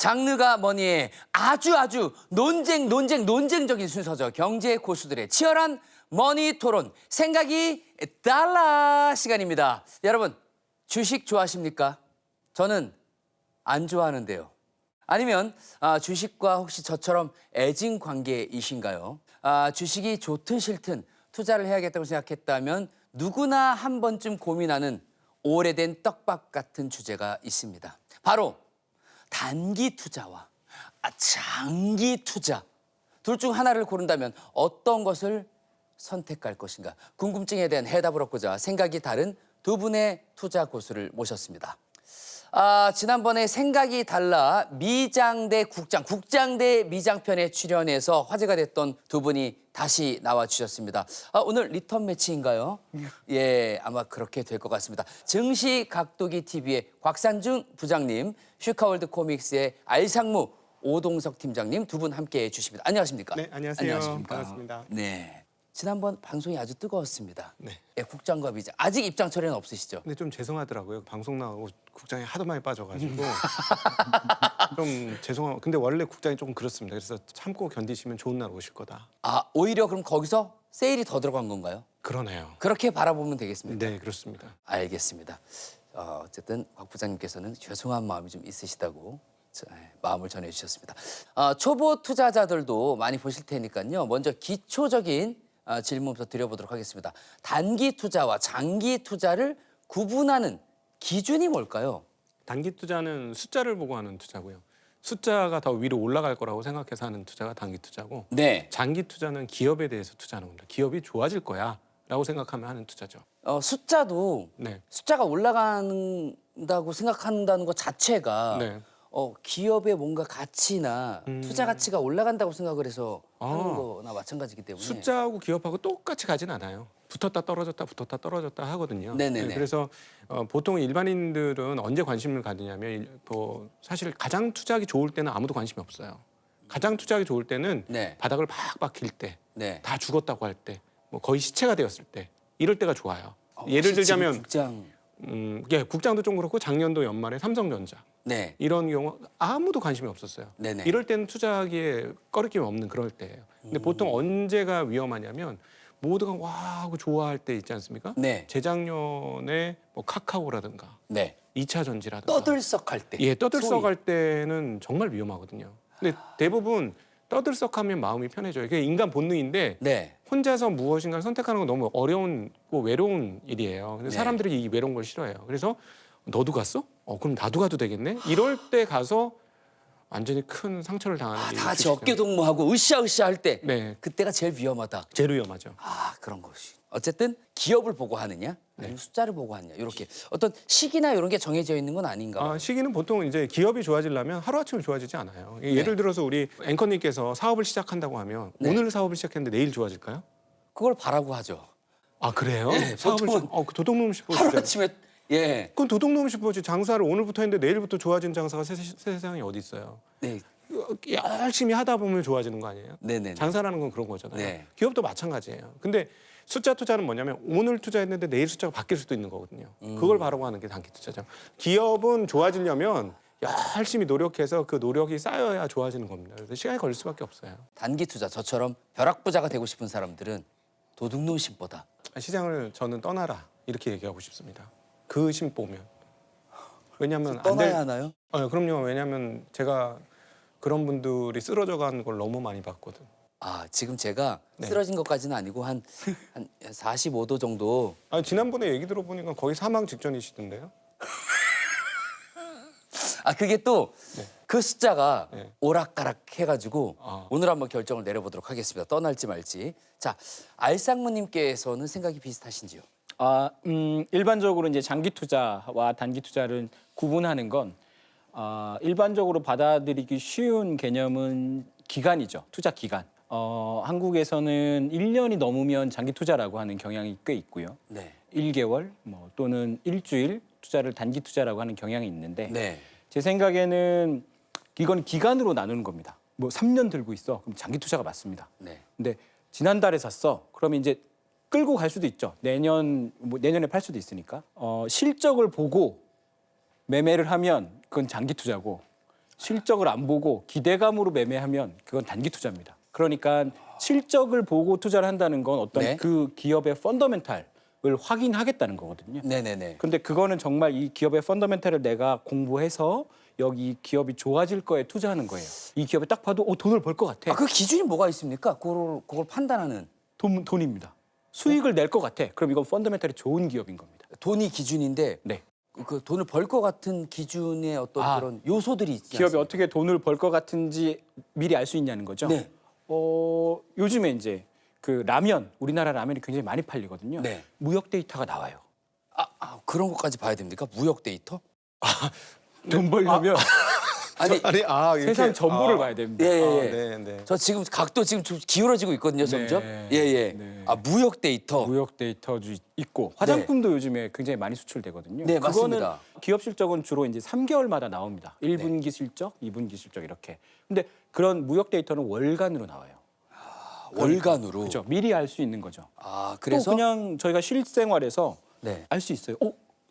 장르가 뭐니 아주 논쟁적인 순서죠. 경제 고수들의 치열한 머니 토론 생각이 달라 시간입니다. 여러분 주식 좋아하십니까? 저는 안 좋아하는데요. 아니면 주식과 혹시 저처럼 애증 관계이신가요? 주식이 좋든 싫든 투자를 해야겠다고 생각했다면 누구나 한 번쯤 고민하는 오래된 떡밥 같은 주제가 있습니다. 바로 단기 투자와 장기 투자. 둘 중 하나를 고른다면 어떤 것을 선택할 것인가? 궁금증에 대한 해답을 얻고자 생각이 다른 두 분의 투자 고수를 모셨습니다. 지난번에 생각이 달라 미장 대 국장, 국장 대 미장 편에 출연해서 화제가 됐던 두 분이 다시 나와주셨습니다. 오늘 리턴 매치인가요? 예, 아마 그렇게 될 것 같습니다. 증시 각도기 TV의 곽산중 부장님, 슈카월드 코믹스의 알상무 오동석 팀장님 두 분 함께해 주십니다. 안녕하십니까? 네, 안녕하세요. 안녕하십니까? 반갑습니다. 네, 지난번 방송이 아주 뜨거웠습니다. 네. 예, 국장과 미장 아직 입장 철회는 없으시죠? 근데 좀 죄송하더라고요. 방송 나가고 국장이 하도 많이 빠져가지고 좀 죄송하고. 근데 원래 국장이 조금 그렇습니다. 그래서 참고 견디시면 좋은 날 오실 거다. 오히려 그럼 거기서 세일이 더 들어간 건가요? 그러네요. 그렇게 바라보면 되겠습니다. 네, 그렇습니다. 알겠습니다. 어쨌든 곽 부장님께서는 죄송한 마음이 좀 있으시다고 마음을 전해주셨습니다. 초보 투자자들도 많이 보실 테니까요. 먼저 기초적인 질문부터 드려보도록 하겠습니다. 단기 투자와 장기 투자를 구분하는 기준이 뭘까요? 단기 투자는 숫자를 보고 하는 투자고요. 숫자가 더 위로 올라갈 거라고 생각해서 하는 투자가 단기 투자고, 네. 장기 투자는 기업에 대해서 투자하는 겁니다. 기업이 좋아질 거야라고 생각하면 하는 투자죠. 숫자도 네. 숫자가 올라간다고 생각한다는 것 자체가 네. 기업의 뭔가 가치나 투자 가치가 올라간다고 생각을 해서 하는 거나 마찬가지이기 때문에 숫자하고 기업하고 똑같이 가진 않아요. 붙었다 떨어졌다 붙었다 떨어졌다 하거든요. 네네네. 그래서 보통 일반인들은 언제 관심을 가지냐면 사실 가장 투자하기 좋을 때는 아무도 관심이 없어요. 가장 투자하기 좋을 때는 네. 바닥을 팍 박힐 때, 네. 다 죽었다고 할 때, 뭐 거의 시체가 되었을 때, 이럴 때가 좋아요. 혹시 예를 지금 들자면 국장 예, 국장도 좀 그렇고 작년도 연말에 삼성전자 네. 이런 경우 아무도 관심이 없었어요. 네네. 이럴 때는 투자하기에 꺼리낌이 없는 그럴 때예요. 근데 보통 언제가 위험하냐면 모두가 와 하고 좋아할 때 있지 않습니까? 네. 재작년에 뭐 카카오라든가 네. 2차 전지라든가 떠들썩할 때. 예, 떠들썩할 소위. 때는 정말 위험하거든요. 근데 대부분 떠들썩하면 마음이 편해져요. 이게 인간 본능인데 네. 혼자서 무엇인가를 선택하는 건 너무 어려운 고 외로운 일이에요. 근데 네. 사람들이 이 외로운 걸 싫어해요. 그래서 너도 갔어? 그럼 나도 가도 되겠네? 이럴 때 가서 완전히 큰 상처를 당하는 일이 다 같이 주식은. 어깨 동무하고 으쌰으쌰 할 때 네, 그때가 제일 위험하다. 제일 위험하죠. 그런 것이. 어쨌든 기업을 보고 하느냐 아니면 숫자를 보고 하느냐 이렇게 어떤 시기나 이런 게 정해져 있는 건 아닌가 봐요. 시기는 보통 이제 기업이 좋아지려면 하루아침에 좋아지지 않아요. 예를 들어서 우리 앵커님께서 사업을 시작한다고 하면 네. 오늘 사업을 시작했는데 내일 좋아질까요? 그걸 바라고 하죠. 아 그래요? 네, 사업을 보통은 그 도둑놈 싶어. 하루아침에 예. 그건 도둑놈 싶어지. 장사를 오늘부터 했는데 내일부터 좋아진 장사가 세상에 어디 있어요? 네. 열심히 하다 보면 좋아지는 거 아니에요? 네네네. 장사라는 건 그런 거잖아요. 네. 기업도 마찬가지예요. 근데 숫자 투자는 뭐냐면 오늘 투자했는데 내일 숫자가 바뀔 수도 있는 거거든요. 그걸 바라고 하는 게 단기 투자죠. 기업은 좋아지려면 열심히 노력해서 그 노력이 쌓여야 좋아지는 겁니다. 그래서 시간이 걸릴 수밖에 없어요. 단기 투자 저처럼 벼락부자가 되고 싶은 사람들은 도둑놈 심보다 시장을 저는 떠나라 이렇게 얘기하고 싶습니다. 그 심보면. 왜냐하면 떠나야 하나요? 그럼요. 왜냐하면 제가 그런 분들이 쓰러져 가는 걸 너무 많이 봤거든. 지금 제가 네. 쓰러진 것까지는 아니고 한 45도 정도. 지난번에 얘기 들어보니까 거의 사망 직전이시던데요? 그게 또 그 숫자가 네. 오락가락 해가지고 아. 오늘 한번 결정을 내려보도록 하겠습니다. 떠날지 말지. 자, 알상무님께서는 생각이 비슷하신지요? 일반적으로 이제 장기 투자와 단기 투자를 구분하는 건 일반적으로 받아들이기 쉬운 개념은 기간이죠. 투자 기간. 한국에서는 1년이 넘으면 장기 투자라고 하는 경향이 꽤 있고요. 네. 1개월 또는 일주일 투자를 단기 투자라고 하는 경향이 있는데 네. 제 생각에는 이건 기간으로 나누는 겁니다. 3년 들고 있어. 그럼 장기 투자가 맞습니다. 네. 근데 지난달에 샀어. 그러면 이제 끌고 갈 수도 있죠. 내년에 팔 수도 있으니까. 실적을 보고 매매를 하면 그건 장기 투자고 실적을 안 보고 기대감으로 매매하면 그건 단기 투자입니다. 그러니까 실적을 보고 투자를 한다는 건 어떤 네. 그 기업의 펀더멘탈을 확인하겠다는 거거든요. 네네네. 근데 그거는 정말 이 기업의 펀더멘탈을 내가 공부해서 여기 기업이 좋아질 거에 투자하는 거예요. 이 기업에 딱 봐도 돈을 벌 것 같아. 그 기준이 뭐가 있습니까? 그걸 판단하는 돈입니다. 수익을 낼 것 같아. 그럼 이건 펀더멘탈이 좋은 기업인 겁니다. 돈이 기준인데 네. 그 돈을 벌 것 같은 기준의 어떤 그런 요소들이 있지 기업이 않습니까? 어떻게 돈을 벌 것 같은지 미리 알 수 있냐는 거죠. 네. 요즘에 이제 그 라면, 우리나라 라면이 굉장히 많이 팔리거든요. 네. 무역 데이터가 나와요. 그런 것까지 봐야 됩니까? 무역 데이터? 돈 벌려면 아니, 이렇게. 세상 전부를 봐야 됩니다. 예, 예, 아, 예. 네, 네. 저 지금 각도 지금 좀 기울어지고 있거든요, 점점. 네. 예, 예. 네. 무역 데이터. 무역 데이터도 있고 화장품도 요즘에 굉장히 많이 수출되거든요. 네, 그거는 맞습니다. 기업 실적은 주로 이제 3개월마다 나옵니다. 1분기 실적, 2분기 실적 이렇게. 근데 그런 무역 데이터는 월간으로 나와요. 월간으로. 그렇죠. 미리 알 수 있는 거죠. 그래서 또 그냥 저희가 실생활에서 네. 알 수 있어요.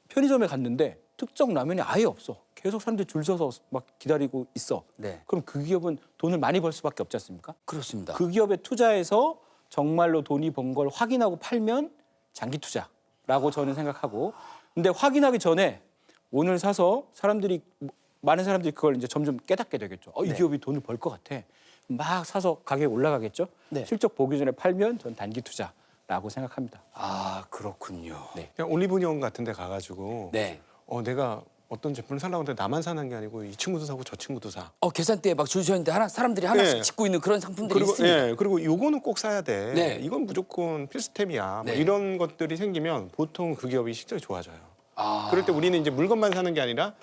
편의점에 갔는데 특정 라면이 아예 없어. 계속 사람들이 줄 서서 막 기다리고 있어. 네. 그럼 그 기업은 돈을 많이 벌 수밖에 없지 않습니까? 그렇습니다. 그 기업에 투자해서 정말로 돈이 번 걸 확인하고 팔면 장기 투자라고 저는 생각하고, 근데 확인하기 전에 오늘 사서 많은 사람들이 그걸 이제 점점 깨닫게 되겠죠. 이 네. 기업이 돈을 벌 것 같아. 막 사서 가격이 올라가겠죠. 네. 실적 보기 전에 팔면 전 단기 투자라고 생각합니다. 그렇군요. 네. 그냥 올리브영 같은 데 가가지고 네. 내가 어떤 제품을 사려고 하는데 나만 사는 게 아니고 이 친구도 사고 저 친구도 사. 계산대에 막 줄 서있는데 사람들이 하나씩 네. 짓고 있는 그런 상품들이 그리고 있습니다. 그리고 요거는 꼭 사야 돼. 네. 이건 무조건 필수템이야. 네. 뭐 이런 것들이 생기면 보통 그 기업이 실적이 좋아져요. 아. 그럴 때 우리는 이제 물건만 사는 게 아니라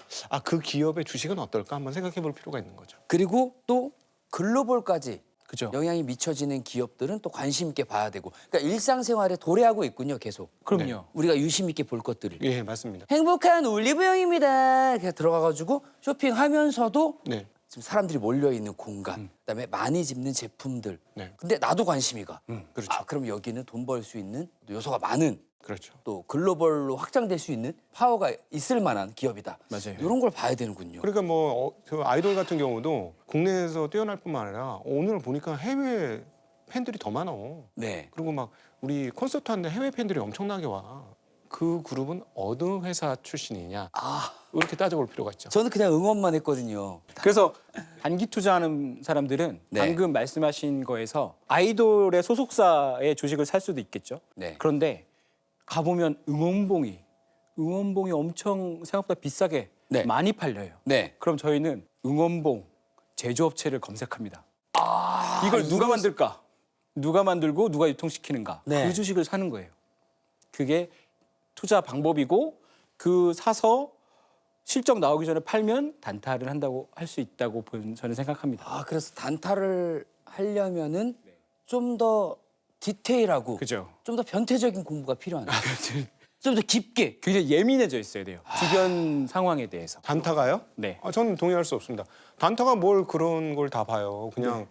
그 기업의 주식은 어떨까 한번 생각해 볼 필요가 있는 거죠. 그리고 또 글로벌까지 그죠? 영향이 미쳐지는 기업들은 또 관심 있게 봐야 되고, 그러니까 일상생활에 도래하고 있군요, 계속. 그럼요. 우리가 유심 있게 볼 것들을. 예, 맞습니다. 행복한 올리브영입니다. 그냥 들어가가지고 쇼핑하면서도 네. 지금 사람들이 몰려 있는 공간, 그다음에 많이 집는 제품들. 네. 근데 나도 관심이 가. 그렇죠. 그럼 여기는 돈 벌 수 있는 요소가 많은, 그렇죠. 또 글로벌로 확장될 수 있는 파워가 있을 만한 기업이다. 맞아요. 이런 걸 봐야 되는군요. 그러니까 그 아이돌 같은 경우도 국내에서 뛰어날 뿐만 아니라 오늘 보니까 해외 팬들이 더 많아. 네. 그리고 막 우리 콘서트 하는데 해외 팬들이 엄청나게 와. 그 그룹은 어느 회사 출신이냐? 이렇게 따져볼 필요가 있죠. 저는 그냥 응원만 했거든요. 그래서 단기 투자하는 사람들은 네. 방금 말씀하신 거에서 아이돌의 소속사의 주식을 살 수도 있겠죠. 네. 그런데 가보면 응원봉이 엄청 생각보다 비싸게 네. 많이 팔려요. 네. 그럼 저희는 응원봉 제조업체를 검색합니다. 이걸 누가 만들까? 누가 만들고 누가 유통시키는가? 네. 그 주식을 사는 거예요. 그게 투자 방법이고, 그 사서 실적 나오기 전에 팔면 단타를 한다고 할 수 있다고 저는 생각합니다. 그래서 단타를 하려면은 좀 더 디테일하고 그죠? 좀 더 변태적인 공부가 필요하네요. 좀 더 깊게. 굉장히 예민해져 있어야 돼요. 주변 상황에 대해서. 단타가요? 네. 저는 동의할 수 없습니다. 단타가 뭘 그런 걸 다 봐요. 그냥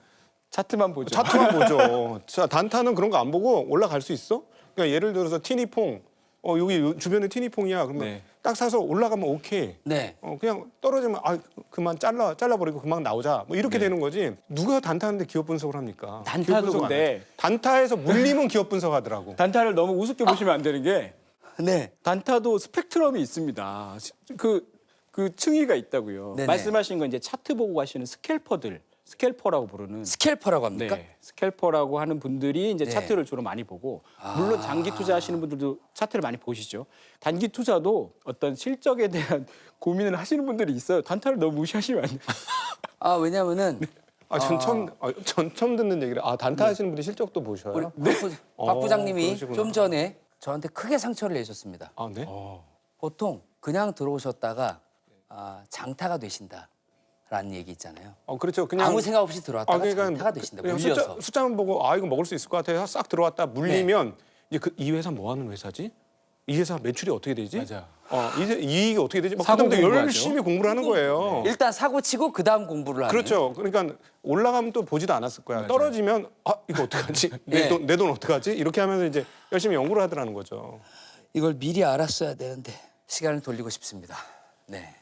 차트만 보죠. 차트만 보죠. 자, 단타는 그런 거 안 보고 올라갈 수 있어? 그러니까 예를 들어서 티니퐁, 여기 주변에 티니퐁이야. 그러면 네. 딱 사서 올라가면 오케이. 네. 그냥 떨어지면 그만 잘라버리고 그만 나오자. 뭐 이렇게 되는 거지. 누가 단타하는데 기업 분석을 합니까? 단타도 기업 분석 안 근데 해요. 단타에서 물리면 기업 분석하더라고. 단타를 너무 우습게 보시면 안 되는 게, 네. 단타도 스펙트럼이 있습니다. 그 층위가 있다고요. 네네. 말씀하신 건 이제 차트 보고 가시는 스캘퍼라고 부르는. 스캘퍼라고 합니까? 네, 스캘퍼라고 하는 분들이 이제 네. 차트를 주로 많이 보고, 물론 장기 투자하시는 분들도 차트를 많이 보시죠. 단기 투자도 어떤 실적에 대한 고민을 하시는 분들이 있어요. 단타를 너무 무시하시면 안 돼요. 왜냐면은 전 처음 듣는 얘기를. 단타 하시는 분이 실적도 보셔요? 박 부장님이 그러시구나. 좀 전에 저한테 크게 상처를 내셨습니다. 네? 보통 그냥 들어오셨다가 장타가 되신다라는 얘기 있잖아요. 그렇죠. 그냥 아무 생각 없이 들어왔다가 장타가 되신다. 그냥 물려서. 숫자만 보고 이거 먹을 수 있을 것 같아 싹 들어왔다 물리면 이제 이 회사 뭐 하는 회사지? 이 회사 매출이 어떻게 되지? 맞아. 이익이 어떻게 되지? 막 사고 그다음에 공부하죠. 열심히 공부를 하는 거예요. 일단 사고 치고 그 다음 공부를 하는. 그렇죠. 그러니까 올라가면 또 보지도 않았을 거야. 떨어지면 이거 어떡하지? 네. 내 돈 어떡하지? 이렇게 하면서 이제 열심히 연구를 하더라는 거죠. 이걸 미리 알았어야 되는데 시간을 돌리고 싶습니다. 네.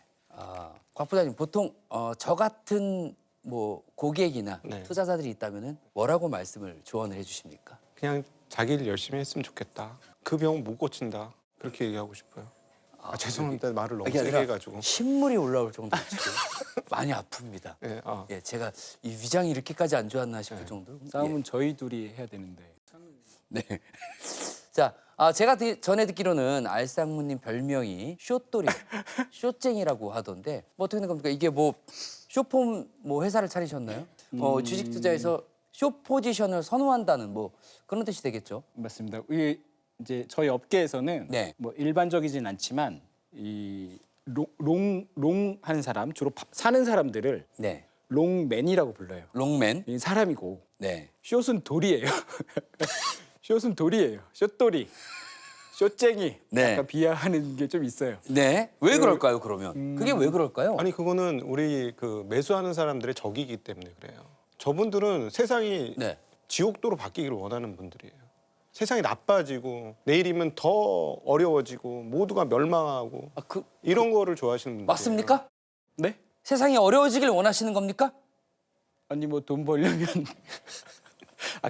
곽 부장님 보통 저 같은 뭐 고객이나 네. 투자자들이 있다면은 뭐라고 말씀을 조언을 해주십니까? 그냥 자기 일 열심히 했으면 좋겠다. 그 병 못 고친다. 그렇게 얘기하고 싶어요. 죄송합니다. 말을 너무 그게 세게 아니라 해가지고. 신물이 올라올 정도로 지금 많이 아픕니다. 예, 예, 제가 이 위장이 이렇게까지 안 좋았나 싶을 정도로. 싸움은 저희 둘이 해야 되는데. 네. 자, 제가 전에 듣기로는 알상무님 별명이 쇼돌이, 쇼쟁이라고 하던데 뭐 어떻게 된 겁니까? 이게 뭐 쇼폼 뭐 회사를 차리셨나요? 주식 투자에서 쇼 포지션을 선호한다는 뭐 그런 뜻이 되겠죠? 맞습니다. 이제 저희 업계에서는 네. 뭐 일반적이진 않지만 이 롱 하는 사람 주로 사는 사람들을 네. 롱맨이라고 불러요. 롱맨. 이 사람이고 네. 숏은 돌이에요. 숏은 돌이에요. 숏돌이, 숏쟁이. 네. 약간 비하하는 게 좀 있어요. 네. 왜 그럴까요, 그러면? 그게 왜 그럴까요? 아니 그거는 우리 그 매수하는 사람들의 적이기 때문에 그래요. 저분들은 세상이 네. 지옥도로 바뀌기를 원하는 분들이에요. 세상이 나빠지고 내일이면 더 어려워지고 모두가 멸망하고 이런 거를 좋아하시는 분들. 맞습니까? 네? 세상이 어려워지길 원하시는 겁니까? 아니 뭐 돈 벌려면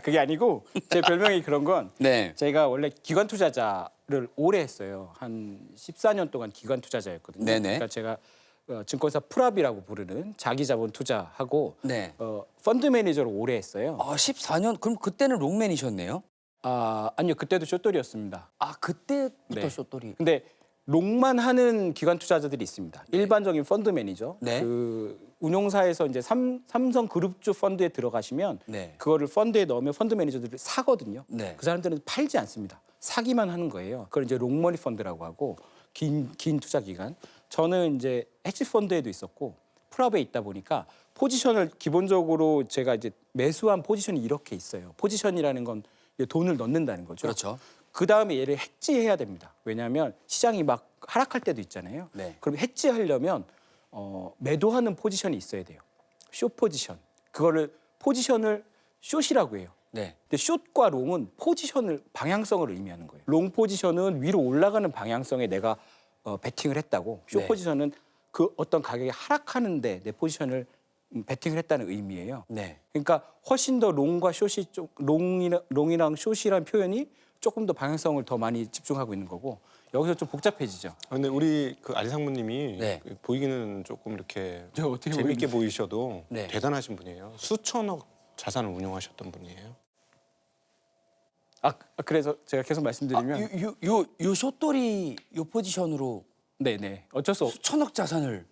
그게 아니고 제 별명이 그런 건 네. 제가 원래 기관 투자자를 오래 했어요. 한 14년 동안 기관 투자자였거든요. 네네. 그러니까 제가 증권사 프랍이라고 부르는 자기 자본 투자하고 네. 펀드 매니저를 오래 했어요. 14년? 그럼 그때는 롱맨이셨네요? 아니요. 그때도 숏돌이었습니다. 그때부터 네. 쇼돌이. 근데 롱만 하는 기관 투자자들이 있습니다. 일반적인 펀드 매니저. 네. 그 운용사에서 이제 삼성그룹주 펀드에 들어가시면 네. 그거를 펀드에 넣으면 펀드 매니저들이 사거든요. 네. 그 사람들은 팔지 않습니다. 사기만 하는 거예요. 그걸 이제 롱머니 펀드라고 하고 긴 투자 기간. 저는 이제 헤지 펀드에도 있었고 프랍에 있다 보니까 포지션을 기본적으로 제가 이제 매수한 포지션이 이렇게 있어요. 포지션이라는 건 돈을 넣는다는 거죠. 그렇죠. 그 다음에 얘를 해지해야 됩니다. 왜냐하면 시장이 막 하락할 때도 있잖아요. 네. 그럼 해지하려면 매도하는 포지션이 있어야 돼요. 숏 포지션. 그거를 포지션을 숏이라고 해요. 네. 근데 숏과 롱은 포지션을 방향성을 의미하는 거예요. 롱 포지션은 위로 올라가는 방향성에 내가 베팅을 했다고. 숏 네. 포지션은 그 어떤 가격이 하락하는데 내 포지션을 베팅을 했다는 의미예요. 네. 그러니까 훨씬 더 롱과 숏이 롱이랑 숏이란 표현이 조금 더 방향성을 더 많이 집중하고 있는 거고 여기서 좀 복잡해지죠. 근데 우리 그 알상무님이 네. 보이기는 조금 이렇게 저 어떻게 재밌게 보이셔도 네. 대단하신 분이에요. 수천억 자산을 운용하셨던 분이에요. 그래서 제가 계속 말씀드리면 요 쇼돌이 요 포지션으로 네네 어쩔 수 없. 수천억 자산을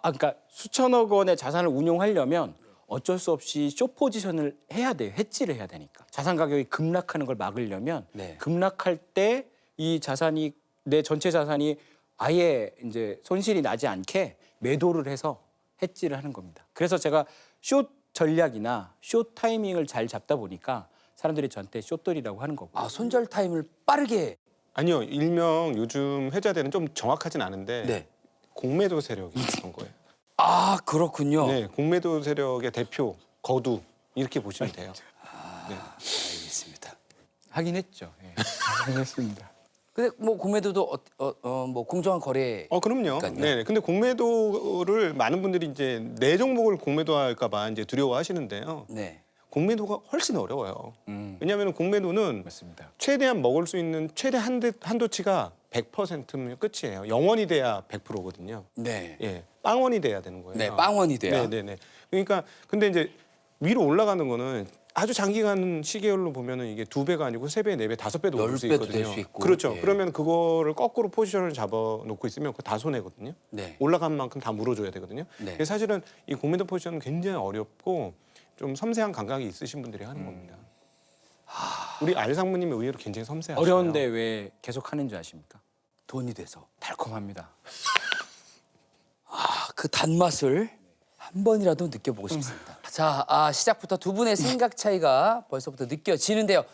그러니까 수천억 원의 자산을 운용하려면 어쩔 수 없이 숏 포지션을 해야 돼요. 해지를 해야 되니까. 자산 가격이 급락하는 걸 막으려면 네. 급락할 때 이 자산이 내 전체 자산이 아예 이제 손실이 나지 않게 매도를 해서 해지를 하는 겁니다. 그래서 제가 숏 전략이나 숏 타이밍을 잘 잡다 보니까 사람들이 저한테 숏돌이라고 하는 거고. 손절 타임을 빠르게. 아니요, 일명 요즘 해자되는 좀 정확하진 않은데 네. 공매도 세력이 있던 거예요. 그렇군요. 네, 공매도 세력의 대표 거두 이렇게 보시면 돼요. 네. 알겠습니다. 하긴 했죠. 예. 하긴 했습니다. 근데 뭐 공매도도 뭐 공정한 거래. 그럼요. 그러니까요. 네, 근데 공매도를 많은 분들이 이제 내 종목을 공매도할까봐 이제 두려워하시는데요. 네. 공매도가 훨씬 어려워요. 왜냐하면 공매도는 맞습니다. 최대한 먹을 수 있는 최대 한도치가 100%면 끝이에요. 0원이 돼야 100%거든요. 네. 예, 빵원이 돼야 되는 거예요. 네, 빵원이 돼야. 네, 네, 네. 그러니까 근데 이제 위로 올라가는 거는 아주 장기간 시계열로 보면은 이게 2배가 아니고 3배, 4배, 5배도 오를 수 10배도 있거든요. 될 수 있고. 그렇죠. 예. 그러면 그거를 거꾸로 포지션을 잡아 놓고 있으면 그거 다 손해거든요. 네. 올라간 만큼 다 물어줘야 되거든요. 네. 그래서 사실은 이 공매도 포지션은 굉장히 어렵고 좀 섬세한 감각이 있으신 분들이 하는 겁니다. 우리 알상무님이 의외로 굉장히 섬세하셔요. 어려운데 왜 계속 하는지 아십니까? 돈이 돼서. 달콤합니다. 그 단맛을 한 번이라도 느껴보고 싶습니다. 자, 시작부터 두 분의 생각 차이가 벌써부터 느껴지는데요.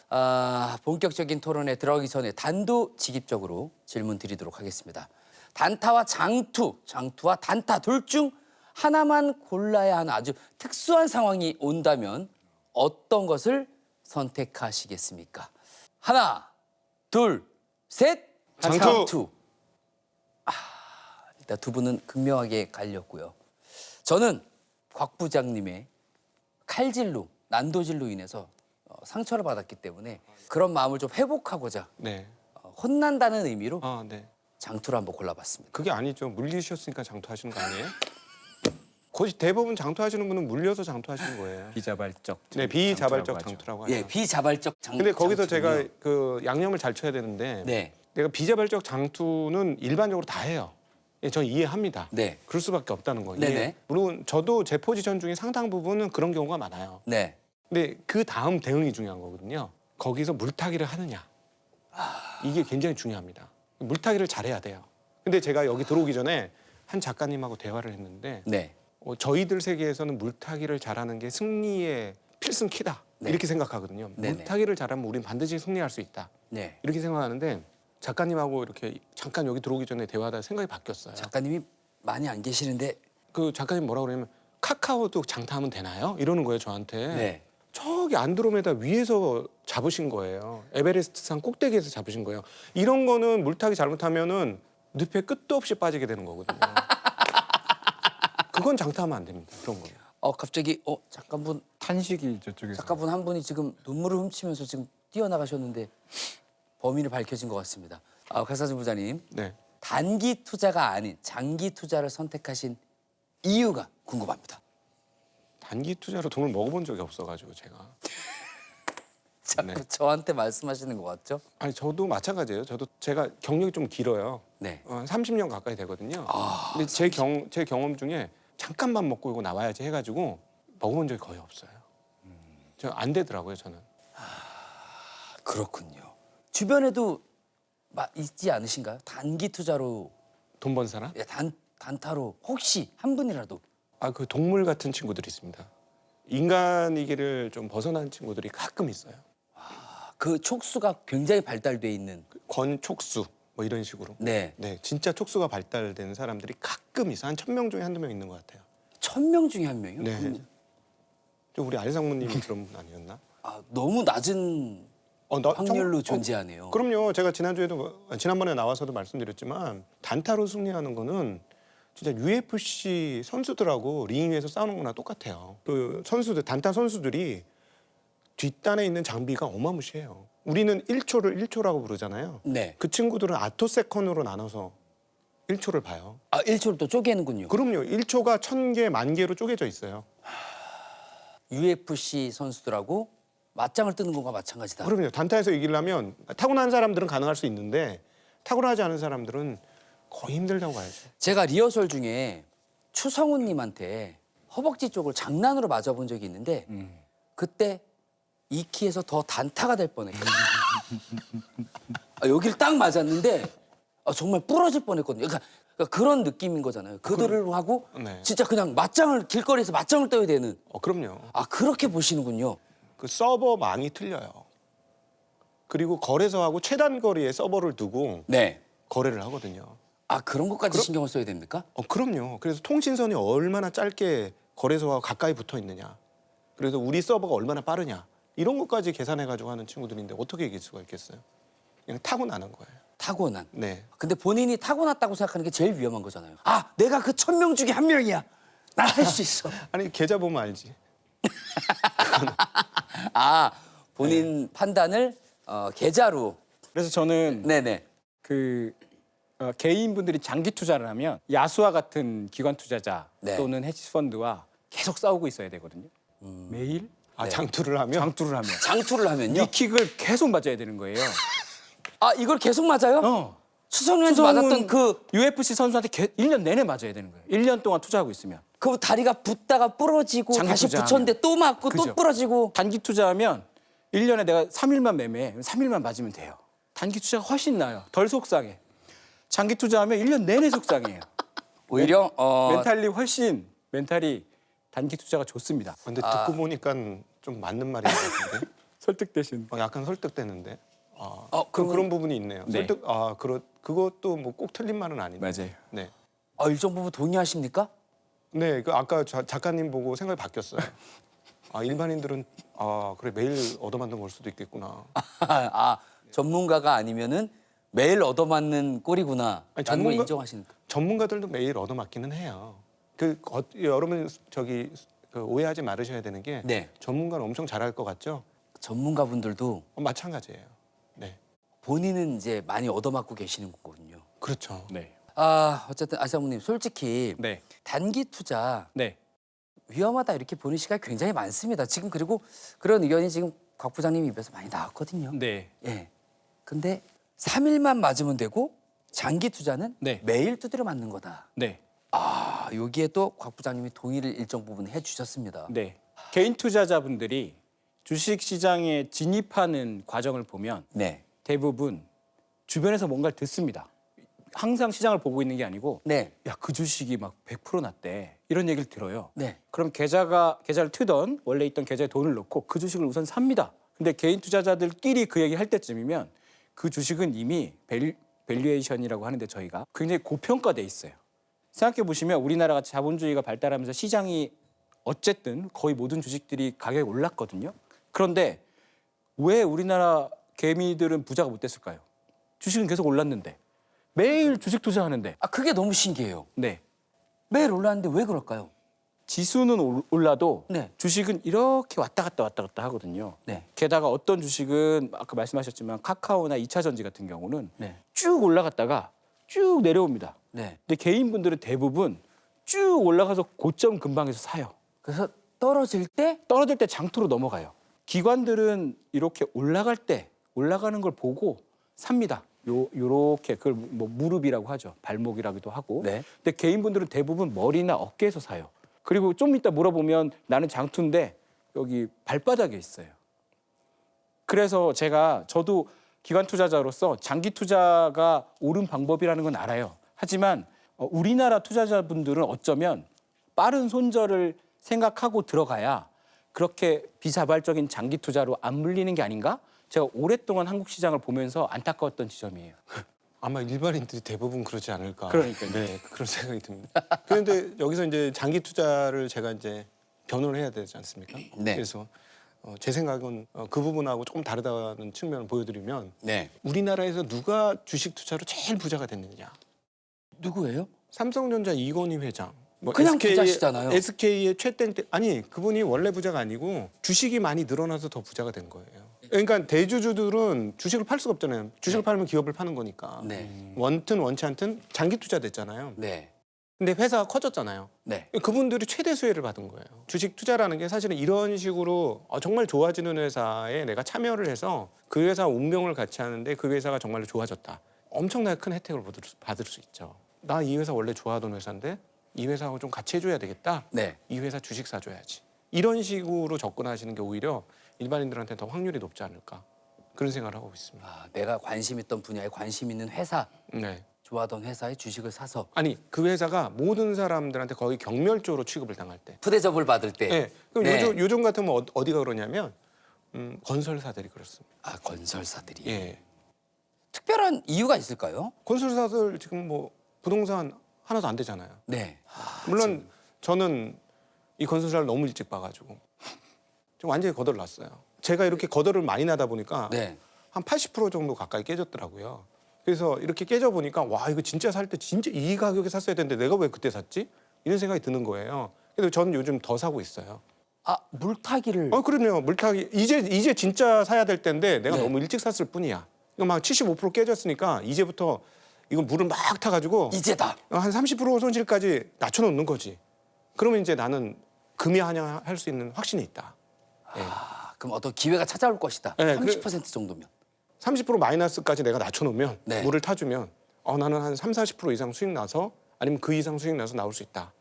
본격적인 토론에 들어가기 전에 단도직입적으로 질문 드리도록 하겠습니다. 단타와 장투와 단타 둘 중 하나만 골라야 하는 아주 특수한 상황이 온다면 어떤 것을 선택하시겠습니까? 하나, 둘, 셋. 장투. 일단 두 분은 극명하게 갈렸고요. 저는 곽 부장님의 칼질로 난도질로 인해서 상처를 받았기 때문에 그런 마음을 좀 회복하고자 네. 혼난다는 의미로 아, 네. 장투를 한번 골라봤습니다. 그게 아니죠. 물리셨으니까 장투하시는 거 아니에요? 거의 대부분 장투하시는 분은 물려서 장투하시는 거예요. 비자발적. 네, 비자발적 장투라고 하죠. 장투라고 하죠. 예, 비자발적 장. 근데 거기서 장투는요. 제가 그 양념을 잘 쳐야 되는데 네, 내가 비자발적 장투는 일반적으로 다 해요. 예, 전 이해합니다. 네, 그럴 수밖에 없다는 거. 네네. 이해. 물론 저도 제 포지션 중에 상당 부분은 그런 경우가 많아요. 네. 근데 그 다음 대응이 중요한 거거든요. 거기서 물타기를 하느냐. 이게 굉장히 중요합니다. 물타기를 잘해야 돼요. 근데 제가 여기 들어오기 전에 한 작가님하고 대화를 했는데 네. 저희들 세계에서는 물타기를 잘하는 게 승리의 필승키다. 네. 이렇게 생각하거든요. 네네. 물타기를 잘하면 우린 반드시 승리할 수 있다. 네. 이렇게 생각하는데 작가님하고 이렇게 잠깐 여기 들어오기 전에 대화하다 생각이 바뀌었어요. 작가님이 많이 안 계시는데. 그 작가님 뭐라고 그러냐면 카카오도 장타하면 되나요? 이러는 거예요 저한테. 네. 저기 안드로메다 위에서 잡으신 거예요. 에베레스트산 꼭대기에서 잡으신 거예요. 이런 거는 물타기 잘못하면은 늪에 끝도 없이 빠지게 되는 거거든요. 그건 장타하면 안 됩니다. 그런 거는. 갑자기 작가분 탄식이 저쪽에서. 작가분 한 분이 지금 눈물을 훔치면서 지금 뛰어나가셨는데 범인이 밝혀진 것 같습니다. 곽사준 부장님, 네. 단기 투자가 아닌 장기 투자를 선택하신 이유가 궁금합니다. 단기 투자로 돈을 먹어본 적이 없어가지고 제가. 자꾸 네. 저한테 말씀하시는 것 같죠? 아니 저도 마찬가지예요. 제가 경력이 좀 길어요. 네. 한 30년 가까이 되거든요. 근데 제 경험 중에 잠깐만 먹고 이거 나와야지 해가지고 먹어본 적이 거의 없어요. 저 안 되더라고요 저는. 그렇군요. 주변에도 있지 않으신가요? 단기 투자로 돈 번 사람? 단타로 혹시 한 분이라도. 그 동물 같은 친구들이 있습니다. 인간이기를 좀 벗어난 친구들이 가끔 있어요. 그 촉수가 굉장히 발달돼 있는. 권촉수 뭐 이런 식으로. 네. 네, 진짜 촉수가 발달된 사람들이 가끔 있어. 한 1000명 중에 한두 명 있는 것 같아요. 1000명 중에 한 명이요? 네. 좀 우리 알상무님이 그런 분 아니었나? 너무 낮은 확률로 존재하네요. 그럼요. 제가 지난번에 나와서도 말씀드렸지만 단타로 승리하는 거는 진짜 UFC 선수들하고 링 위에서 싸우는 거나 똑같아요. 그 선수들 단타 선수들이 뒷단에 있는 장비가 어마무시해요. 우리는 1초를 1초라고 부르잖아요. 네. 그 친구들은 아토세컨으로 나눠서 1초를 봐요. 1초를 또 쪼개는군요. 그럼요. 1초가 1000개, 10,000개로 쪼개져 있어요. UFC 선수들하고 맞짱을 뜨는 것과 마찬가지다. 그럼요. 단타에서 이기려면 타고난 사람들은 가능할 수 있는데 타고나지 않은 사람들은 거의 힘들다고 봐야죠. 제가 리허설 중에 추성훈님한테 허벅지 쪽을 장난으로 맞아본 적이 있는데 그때 이 키에서 더 단타가 될 뻔했거든요. 여기를 딱 맞았는데 정말 부러질 뻔했거든요. 그러니까 그런 느낌인 거잖아요. 그들을 하고 네. 진짜 그냥 길거리에서 맞짱을 떠야 되는. 그럼요. 그렇게 보시는군요. 그 서버망이 틀려요. 그리고 거래소하고 최단 거리에 서버를 두고 네. 거래를 하거든요. 그런 것까지 신경을 써야 됩니까? 그럼요. 그래서 통신선이 얼마나 짧게 거래소와 가까이 붙어 있느냐. 그래서 우리 서버가 얼마나 빠르냐. 이런 것까지 계산해가지고 하는 친구들인데 어떻게 이길 수가 있겠어요? 그냥 타고나는 거예요. 타고난. 네. 근데 본인이 타고났다고 생각하는 게 제일 위험한 거잖아요. 내가 그 1000명 중에 한 명이야. 난 할 수 있어. 아니 계좌 보면 알지. 본인 판단을 계좌로. 그래서 저는 네네. 개인분들이 장기 투자를 하면 야수와 같은 기관 투자자 네. 또는 헤지펀드와 계속 싸우고 있어야 되거든요. 매일 장투를 하면 장투를 하면 장투를 하면요. 니킥을 계속 맞아야 되는 거예요. 이걸 계속 맞아요? 추성훈한테 맞았던 그 UFC 선수한테 1년 내내 맞아야 되는 거예요. 1년 동안 투자하고 있으면. 다리가 붓다가 부러지고 장기 다시 투자하면. 붙였는데 또 맞고 또 그죠. 부러지고. 단기 투자하면 1년에 내가 3일만 매매해. 3일만 맞으면 돼요. 단기 투자가 훨씬 나아요. 덜 속상해. 장기 투자하면 1년 내내 속상해요. 오히려 멘탈이 단기 투자가 좋습니다. 근데 듣고 보니까 좀 맞는 말인 것 같은데. 설득되신. 약간 설득되는데. 그러면- 그런 부분이 있네요. 네. 그것도 뭐 꼭 틀린 말은 아닌데. 맞아요. 네. 일정 부분 동의하십니까? 네, 아까 작가님 보고 생각이 바뀌었어요. 일반인들은 그래 매일 얻어맞는 걸 수도 있겠구나. 전문가가 아니면은 매일 얻어맞는 꼴이구나. 아니, 라는 걸 전문가- 인정하시니까. 전문가들도 매일 얻어맞기는 해요. 여러분 저기 오해하지 말으셔야 되는 게 네. 전문가는 엄청 잘할 것 같죠? 전문가분들도 마찬가지예요. 네, 본인은 이제 많이 얻어맞고 계시는 거거든요. 그렇죠. 네. 어쨌든 아사모님 솔직히 네. 단기 투자 네. 위험하다 이렇게 보는 시각이 굉장히 많습니다. 지금 그리고 그런 의견이 지금 곽 부장님 입에서 많이 나왔거든요. 네. 예. 근데 3일만 맞으면 되고 장기 투자는 네. 매일 두드려 맞는 거다. 네. 여기에 또 곽 부장님이 동의를 일정 부분 해주셨습니다. 네. 개인 투자자분들이 주식 시장에 진입하는 과정을 보면 네. 대부분 주변에서 뭔가를 듣습니다. 항상 시장을 보고 있는 게 아니고 네. 야, 그 주식이 막 100% 났대. 이런 얘기를 들어요. 네. 그럼 계좌를 트던 원래 있던 계좌에 돈을 넣고 그 주식을 우선 삽니다. 근데 개인 투자자들끼리 그 얘기 할 때쯤이면 그 주식은 이미 밸류에이션이라고 하는데 저희가 굉장히 고평가돼 있어요. 생각해 보시면 우리나라 같이 자본주의가 발달하면서 시장이 어쨌든 거의 모든 주식들이 가격이 올랐거든요. 그런데 왜 우리나라 개미들은 부자가 못 됐을까요? 주식은 계속 올랐는데 매일 주식 투자하는데 그게 너무 신기해요. 네. 매일 올랐는데 왜 그럴까요? 지수는 올라도 네. 주식은 이렇게 왔다 갔다 하거든요. 네. 게다가 어떤 주식은 아까 말씀하셨지만 카카오나 2차전지 같은 경우는 네. 쭉 올라갔다가 쭉 내려옵니다. 네. 근데 개인분들은 대부분 쭉 올라가서 고점 근방에서 사요. 그래서 떨어질 때 떨어질 때 장투로 넘어가요. 기관들은 이렇게 올라갈 때 올라가는 걸 보고 삽니다. 요렇게 그걸 뭐 무릎이라고 하죠. 발목이라고도 하고. 네. 근데 개인분들은 대부분 머리나 어깨에서 사요. 그리고 좀 이따 물어보면 나는 장투인데 여기 발바닥에 있어요. 그래서 저도 기관 투자자로서 장기 투자가 옳은 방법이라는 건 알아요. 하지만 우리나라 투자자분들은 어쩌면 빠른 손절을 생각하고 들어가야 그렇게 비자발적인 장기 투자로 안 물리는 게 아닌가? 제가 오랫동안 한국 시장을 보면서 안타까웠던 지점이에요. 아마 일반인들이 대부분 그러지 않을까. 그러니까요. 네, 그런 생각이 듭니다. 그런데 여기서 이제 장기 투자를 제가 이제 변호를 해야 되지 않습니까? 네. 그래서 제 생각은 그 부분하고 조금 다르다는 측면을 보여드리면 네. 우리나라에서 누가 주식 투자로 제일 부자가 됐느냐? 누구예요? 삼성전자 이건희 회장. 뭐 그냥 부자시잖아요. SK의 최땡 때 아니 그분이 원래 부자가 아니고 주식이 많이 늘어나서 더 부자가 된 거예요. 그러니까 대주주들은 주식을 팔 수가 없잖아요. 주식을 팔면 기업을 파는 거니까. 네. 원튼 원치 않든 장기 투자 됐잖아요. 네. 근데 회사가 커졌잖아요. 네. 그분들이 최대 수혜를 받은 거예요. 주식 투자라는 게 사실은 이런 식으로 정말 좋아지는 회사에 내가 참여를 해서 그 회사 운명을 같이 하는데 그 회사가 정말로 좋아졌다. 엄청나게 큰 혜택을 받을 수 있죠. 나 이 회사 원래 좋아하던 회사인데 이 회사하고 좀 같이 해줘야 되겠다. 네. 이 회사 주식 사줘야지. 이런 식으로 접근하시는 게 오히려 일반인들한테 더 확률이 높지 않을까. 그런 생각을 하고 있습니다. 내가 관심 있던 분야에 관심 있는 회사, 네. 좋아하던 회사의 주식을 사서 아니 그 회사가 모든 사람들한테 거의 경멸적으로 취급을 당할 때. 푸대접을 받을 때. 네. 그럼 네. 요즘 같으면 어디가 그러냐면 건설사들이 그렇습니다. 건설사들이. 예. 특별한 이유가 있을까요? 건설사들 지금 뭐 부동산 하나도 안 되잖아요. 네. 물론 저는 이 건설사를 너무 일찍 봐가지고 좀 완전히 거덜 났어요. 제가 이렇게 거덜을 많이 나다 보니까 네. 한 80% 정도 가까이 깨졌더라고요. 그래서 이렇게 깨져 보니까 와 이거 진짜 살 때 진짜 이 가격에 샀어야 되는데 내가 왜 그때 샀지? 이런 생각이 드는 거예요. 그래서 저는 요즘 더 사고 있어요. 물타기를. 그럼요. 물타기 이제 진짜 사야 될 때인데 내가 네. 너무 일찍 샀을 뿐이야. 이거 막 75% 깨졌으니까 이제부터 이거 물을 막 타가지고 이제다. 한 30% 손실까지 낮춰놓는 거지. 그러면 이제 나는 금이 환영할 수 있는 확신이 있다. 예. 그럼 어떤 기회가 찾아올 것이다. 네, 30% 정도면. 30% 마이너스까지 내가 낮춰놓으면 네. 물을 타주면 나는 한 30-40% 이상 수익 나서 아니면 그 이상 수익 나서 나올 수 있다.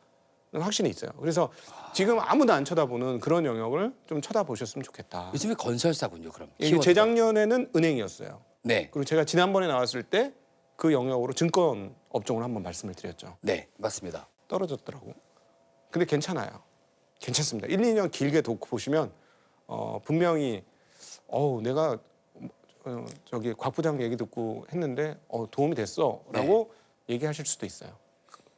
확신이 있어요. 그래서 지금 아무도 안 쳐다보는 그런 영역을 좀 쳐다보셨으면 좋겠다. 요즘에 건설사군요. 그럼. 이게 키워드가. 재작년에는 은행이었어요. 네. 그리고 제가 지난번에 나왔을 때 그 영역으로 증권 업종을 한번 말씀을 드렸죠. 네, 맞습니다. 떨어졌더라고. 근데 괜찮아요. 괜찮습니다. 1, 2년 길게 놓고 보시면 분명히 내가 저기 곽 부장 얘기 듣고 했는데 도움이 됐어라고 얘기하실 수도 있어요.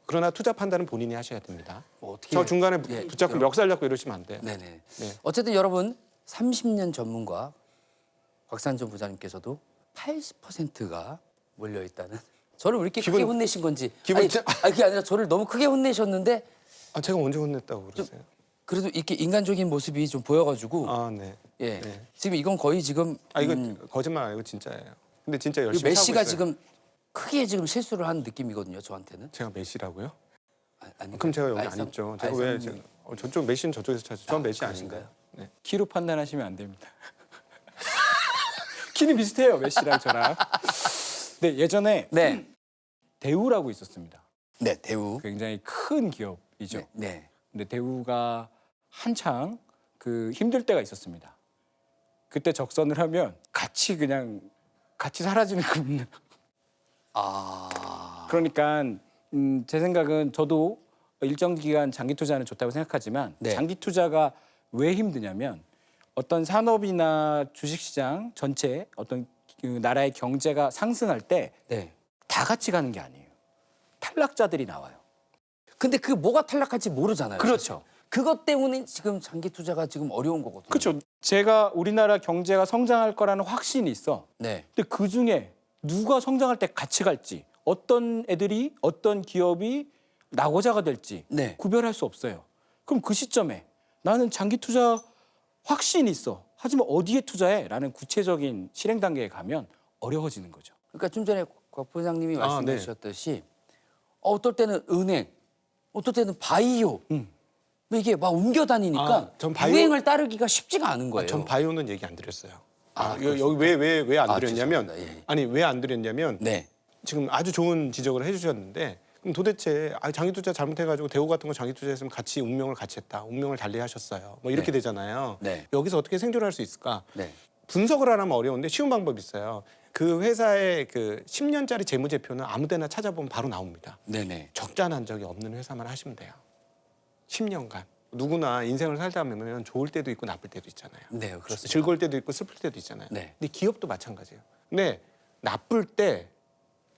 그러나 투자 판단은 본인이 하셔야 됩니다. 뭐 어떻게 저 중간에 예, 붙잡고 멱살 잡고 이러시면 안 돼요. 네네. 네. 어쨌든 여러분 30년 전문가 곽산준 부장님께서도 80%가 몰려 있다는. 저를 왜 이렇게 기분- 크게 혼내신 건지. 기분 아니, 짜- 아니 그게 아니라 저를 너무 크게 혼내셨는데 아 제가 언제 혼냈다고 그러세요? 그래도 이렇게 인간적인 모습이 좀 보여가지고 아 네. 예 네. 지금 이건 거의 지금 아 이거 거짓말 아니고 진짜예요. 근데 진짜 열심히 메시가 하고 있어요. 지금 크게 지금 실수를 한 느낌이거든요 저한테는. 제가 메시라고요? 아니, 그럼 제가 여기 안 말씀- 있죠. 제가 왜 말씀이- 저쪽 메시는 저쪽에서 찾죠. 전 메시 그러신가요? 아닌가요? 네. 키로 판단하시면 안 됩니다. 키는 비슷해요, 메시랑 저랑. 네, 예전에 네. 대우라고 있었습니다. 네 대우. 굉장히 큰 기업이죠. 네. 네. 근데 대우가 한창 그 힘들 때가 있었습니다. 그때 적선을 하면 같이 사라지는 겁니다. 아. 그러니까 제 생각은 저도 일정 기간 장기 투자는 좋다고 생각하지만 네. 장기 투자가 왜 힘드냐면 어떤 산업이나 주식시장 전체 어떤 그 나라의 경제가 상승할 때 다 네. 같이 가는 게 아니에요. 탈락자들이 나와요. 근데 그 뭐가 탈락할지 모르잖아요. 그렇죠. 그것 때문에 지금 장기 투자가 지금 어려운 거거든요. 그렇죠. 제가 우리나라 경제가 성장할 거라는 확신이 있어. 네. 근데 그 중에 누가 성장할 때 같이 갈지, 어떤 애들이, 어떤 기업이 낙오자가 될지 네. 구별할 수 없어요. 그럼 그 시점에 나는 장기 투자 확신이 있어. 하지만 어디에 투자해? 라는 구체적인 실행 단계에 가면 어려워지는 거죠. 그러니까 좀 전에 곽 부장님이 말씀해 네. 주셨듯이 어떨 때는 은행, 어떨 때는 바이오 뭐 이게 막 옮겨 다니니까 아, 전 바이오- 유행을 따르기가 쉽지가 않은 거예요. 전 바이오는 얘기 안 드렸어요. 아, 여기 왜 안 아, 드렸냐면 죄송합니다. 예. 아니 왜 안 드렸냐면 네. 지금 아주 좋은 지적을 해주셨는데 그럼 도대체 장기 투자 잘못해가지고 대우 같은 거 장기 투자했으면 같이 운명을 같이 했다, 운명을 달리하셨어요. 뭐 이렇게 네. 되잖아요. 네. 여기서 어떻게 생존할 수 있을까? 네. 분석을 하려면 어려운데 쉬운 방법이 있어요. 그 회사의 그 10년짜리 재무제표는 아무데나 찾아보면 바로 나옵니다. 네네. 적자 난 적이 없는 회사만 하시면 돼요. 10년간. 누구나 인생을 살다 보면 좋을 때도 있고 나쁠 때도 있잖아요. 네, 그렇습니다. 즐거울 때도 있고 슬플 때도 있잖아요. 네. 근데 기업도 마찬가지예요. 근데 나쁠 때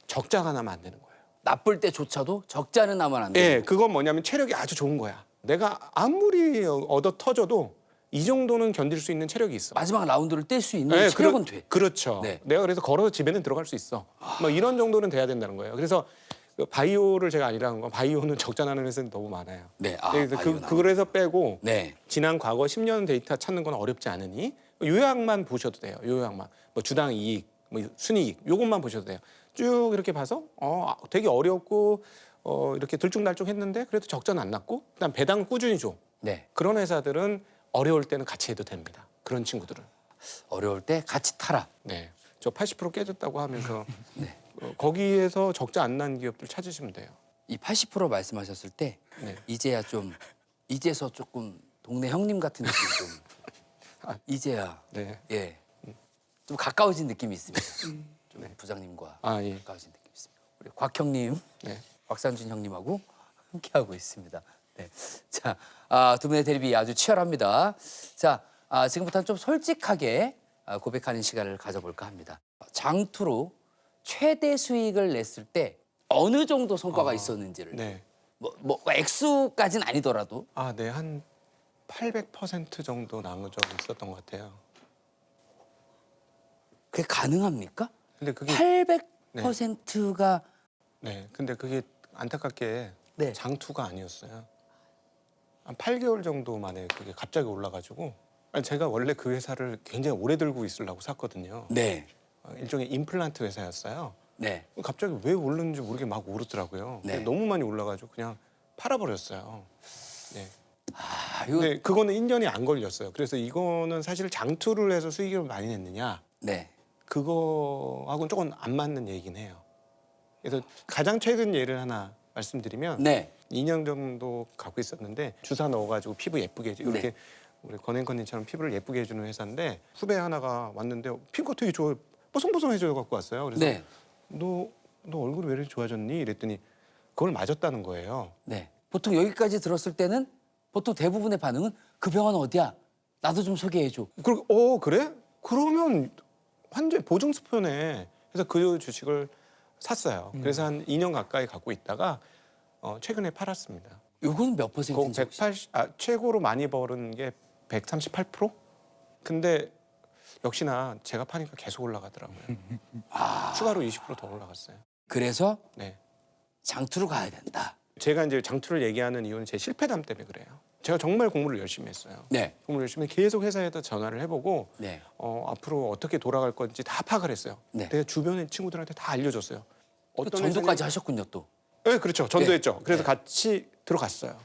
적자가 나면 안 되는 거예요. 나쁠 때조차도 적자는 나면 안 돼요. 예, 그건 뭐냐면 체력이 아주 좋은 거야. 내가 아무리 얻어 터져도 이 정도는 견딜 수 있는 체력이 있어. 마지막 라운드를 뗄 수 있는 네, 체력은 돼. 그렇죠. 네. 내가 그래서 걸어서 집에는 들어갈 수 있어. 뭐 이런 정도는 돼야 된다는 거예요. 그래서 그 바이오를 제가 아니라는 건 바이오는 적자 나는 회사는 너무 많아요. 네. 아, 그래서 바이오 나오네. 그래서 빼고 네. 지난 과거 10년 데이터 찾는 건 어렵지 않으니 요약만 보셔도 돼요. 요약만. 뭐 주당 이익, 뭐 순이익 요것만 보셔도 돼요. 쭉 이렇게 봐서 되게 어렵고 이렇게 들쭉날쭉했는데 그래도 적자는 안 났고 그다음 배당을 꾸준히 줘. 네. 그런 회사들은 어려울 때는 같이 해도 됩니다. 그런 친구들은. 어려울 때 같이 타라. 네. 저 80% 깨졌다고 하면서 네. 거기에서 적자 안 난 기업들 찾으시면 돼요. 이 80% 말씀하셨을 때 네. 이제서 조금 동네 형님 같은 느낌 좀 이제야 네. 예. 좀 가까워진 느낌이 있습니다. 좀 네. 부장님과 아, 예. 가까워진 느낌이 있습니다. 우리 곽 형님, 네. 곽상준 형님하고 함께하고 있습니다. 네. 자, 두 분의 대립이 아주 치열합니다. 자, 지금부터는 좀 솔직하게 고백하는 시간을 가져볼까 합니다. 장투로 최대 수익을 냈을 때 어느 정도 성과가 있었는지를 네. 뭐 액수까지는 아니더라도 네. 한 800% 정도 남은 적이 있었던 것 같아요. 그게 가능합니까? 근데 그게 800%가 네. 근데 그게 안타깝게 네. 장투가 아니었어요. 한 8개월 정도 만에 그게 갑자기 올라가지고 제가 원래 그 회사를 굉장히 오래 들고 있으려고 샀거든요. 네. 일종의 임플란트 회사였어요. 네. 갑자기 왜 오르는지 모르게 막 오르더라고요. 네. 너무 많이 올라가지고 그냥 팔아버렸어요. 네. 이거 근데 그거는 1년이 안 걸렸어요. 그래서 이거는 사실 장투를 해서 수익을 많이 냈느냐 네. 그거하고는 조금 안 맞는 얘기긴 해요. 그래서 가장 최근 예를 하나 말씀드리면 네. 2년 정도 갖고 있었는데 주사 넣어가지고 피부 예쁘게 해줘. 이렇게 네. 우리 건앤컨님처럼 피부를 예쁘게 해주는 회사인데 후배 하나가 왔는데 피부가 되게 좋아 뽀송뽀송해져 갖고 왔어요. 그래서 네. 너 얼굴이 왜 이렇게 좋아졌니? 이랬더니 그걸 맞았다는 거예요. 네. 보통 여기까지 들었을 때는 보통 대부분의 반응은 그 병원 어디야? 나도 좀 소개해 줘. 그리고 그래? 그러면 완전 보증수표네. 그래서 그 주식을 샀어요. 그래서 한 2년 가까이 갖고 있다가 최근에 팔았습니다. 요거는 몇 그 퍼센트인지 혹시? 최고로 많이 벌은 게 138%? 근데 역시나 제가 파니까 계속 올라가더라고요. 추가로 20%더 올라갔어요. 그래서 네. 장투로 가야 된다. 제가 이제 장투를 얘기하는 이유는 제 실패담 때문에 그래요. 제가 정말 공부를 열심히 했어요. 네. 공부를 열심히 계속 회사에다 전화를 해보고 네. 앞으로 어떻게 돌아갈 건지 다 파악을 했어요. 네. 내가 주변의 친구들한테 다 알려줬어요. 전도까지 하셨군요, 또. 네, 그렇죠. 전도했죠. 그래서 네. 같이 들어갔어요.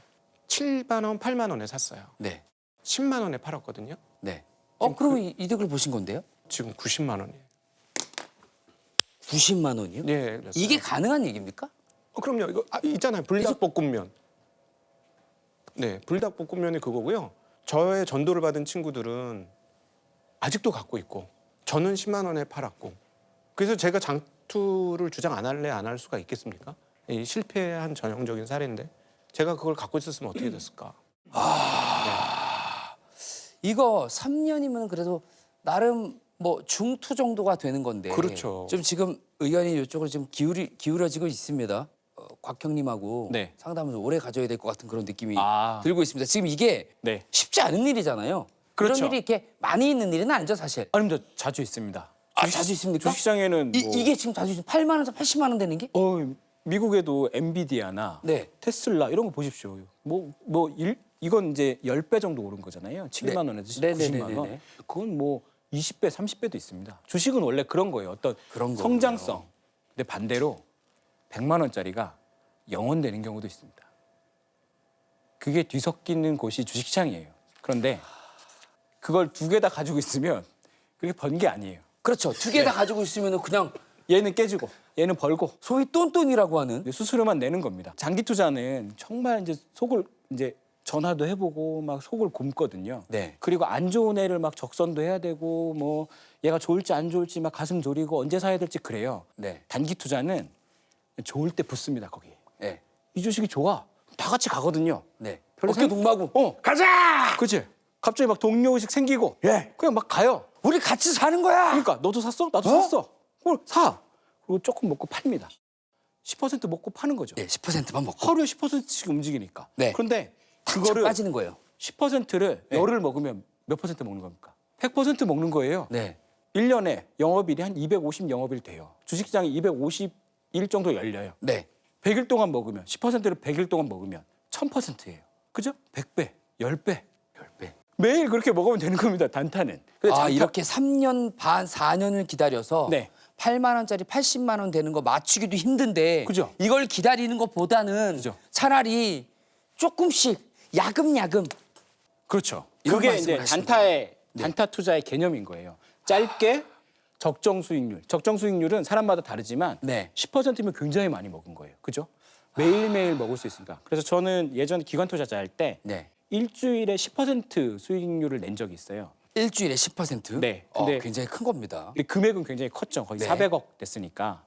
7만 원, 8만 원에 샀어요. 네. 10만 원에 팔았거든요. 네. 그러면 이득을 보신 건데요? 지금 90만 원이에요. 90만 원이요? 네, 그랬어요. 이게 가능한 얘기입니까? 그럼요. 이거 있잖아요. 불닭볶음면. 네, 불닭볶음면이 그거고요. 저의 전도를 받은 친구들은 아직도 갖고 있고 저는 10만 원에 팔았고 그래서 제가 장투를 주장 안 할래 안 할 수가 있겠습니까? 이 실패한 전형적인 사례인데 제가 그걸 갖고 있었으면 어떻게 됐을까? 이거 3년이면 그래도 나름 뭐 중투 정도가 되는 건데. 그렇죠. 좀 지금 의견이 이쪽으로 좀 기울어지고 있습니다. 곽형님하고 네. 상담을 좀 오래 가져야 될 것 같은 그런 느낌이 아. 들고 있습니다. 지금 이게 네. 쉽지 않은 일이잖아요. 그렇죠. 이런 일이 이렇게 많이 있는 일은 아니죠, 사실. 아닙니다. 자주 있습니다. 자주 있습니까? 주식시장에는 뭐 이게 지금 자주 있습니다. 8만 원에서 80만 원 되는 게? 미국에도 엔비디아나 네. 테슬라 이런 거 보십시오. 이건 이제 10배 정도 오른 거잖아요. 7만 원에서 네, 90만 네, 네, 원. 네. 그건 뭐 20배, 30배도 있습니다. 주식은 원래 그런 거예요. 어떤 그런 거군요. 성장성. 근데 반대로 100만 원짜리가 0원 되는 경우도 있습니다. 그게 뒤섞이는 곳이 주식시장이에요. 그런데 그걸 두 개 다 가지고 있으면 그렇게 번 게 아니에요. 그렇죠. 두 개 다 가지고 있으면 그냥 얘는 깨지고 얘는 벌고 소위 똔똔이라고 하는. 수수료만 내는 겁니다. 장기 투자는 정말 이제 속을 이제 전화도 해보고 막 속을 굼거든요. 네. 그리고 안 좋은 애를 막 적선도 해야 되고 뭐 얘가 좋을지 안 좋을지 막 가슴 졸이고 언제 사야 될지 그래요. 네. 단기 투자는 좋을 때 붙습니다 거기. 네. 이 주식이 좋아. 다 같이 가거든요. 네. 별로 어깨 동무하고. 가자. 그치? 갑자기 막 동료의식 생기고. 예. 그냥 막 가요. 우리 같이 사는 거야. 그러니까 너도 샀어? 나도 샀어. 그걸 사. 그리고 조금 먹고 팔립니다. 10% 먹고 파는 거죠. 네, 10%만 먹고. 하루에 10%씩 움직이니까. 네. 그런데 그거를 그거를 빠지는 거예요. 10%를 네. 열흘 먹으면 몇 퍼센트 먹는 겁니까? 100% 먹는 거예요. 네. 1년에 영업일이 한 250 영업일 돼요. 주식시장이 250일 정도 열려요. 네. 100일 동안 먹으면 10%를 100일 동안 먹으면 1000%예요. 그죠? 100배, 10배. 10배. 매일 그렇게 먹으면 되는 겁니다. 단타는. 근데 아, 장타- 이렇게 3년 반, 4년을 기다려서 네. 8만 원짜리 80만 원 되는 거 맞추기도 힘든데 그죠? 이걸 기다리는 것보다는 그죠? 차라리 조금씩 야금야금 그렇죠. 이런 그게 말씀을 이제 하시는 단타 투자의 개념인 거예요. 짧게 적정 수익률. 적정 수익률은 사람마다 다르지만 네. 10%면 굉장히 많이 먹은 거예요. 그죠? 매일매일 먹을 수 있으니까. 그래서 저는 예전 기관 투자자 할 때 네. 일주일에 10% 수익률을 낸 적이 있어요. 일주일에 10%? 네, 근데- 굉장히 큰 겁니다. 근데 금액은 굉장히 컸죠. 거의 네. 400억 됐으니까.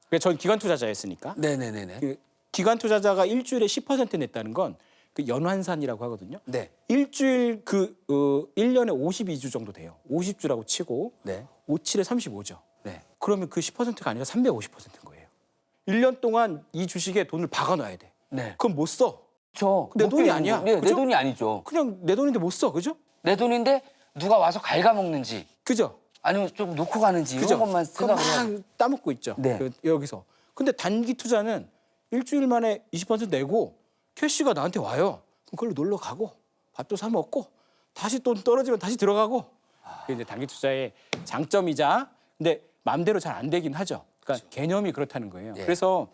그래서 전 기관 투자자였으니까. 네네네네. 그 기관 투자자가 일주일에 10% 냈다는 건 그 연환산이라고 하거든요. 네. 일주일 1년에 52주 정도 돼요. 50주라고 치고 네. 57에 35죠. 네. 그러면 그 10%가 아니라 350%인 거예요. 1년 동안 이 주식에 돈을 박아놔야 돼. 네. 그럼 못 써. 저 내 돈이 아니야. 네, 내 그죠? 돈이 아니죠. 그냥 내 돈인데 못 써. 그죠? 내 돈인데 누가 와서 갉아먹는지 그죠? 아니면 좀 놓고 가는지 그죠? 이런 것만 그럼 생각을 해요. 막 따먹고 있죠. 네. 여기서. 근데 단기 투자는 일주일 만에 20% 내고 캐시가 나한테 와요. 그럼 그걸로 놀러 가고 밥도 사 먹고 다시 돈 떨어지면 다시 들어가고. 그게 이제 단기 투자의 장점이자 근데 마음대로 잘 안 되긴 하죠. 그러니까 개념이 그렇다는 거예요. 네. 그래서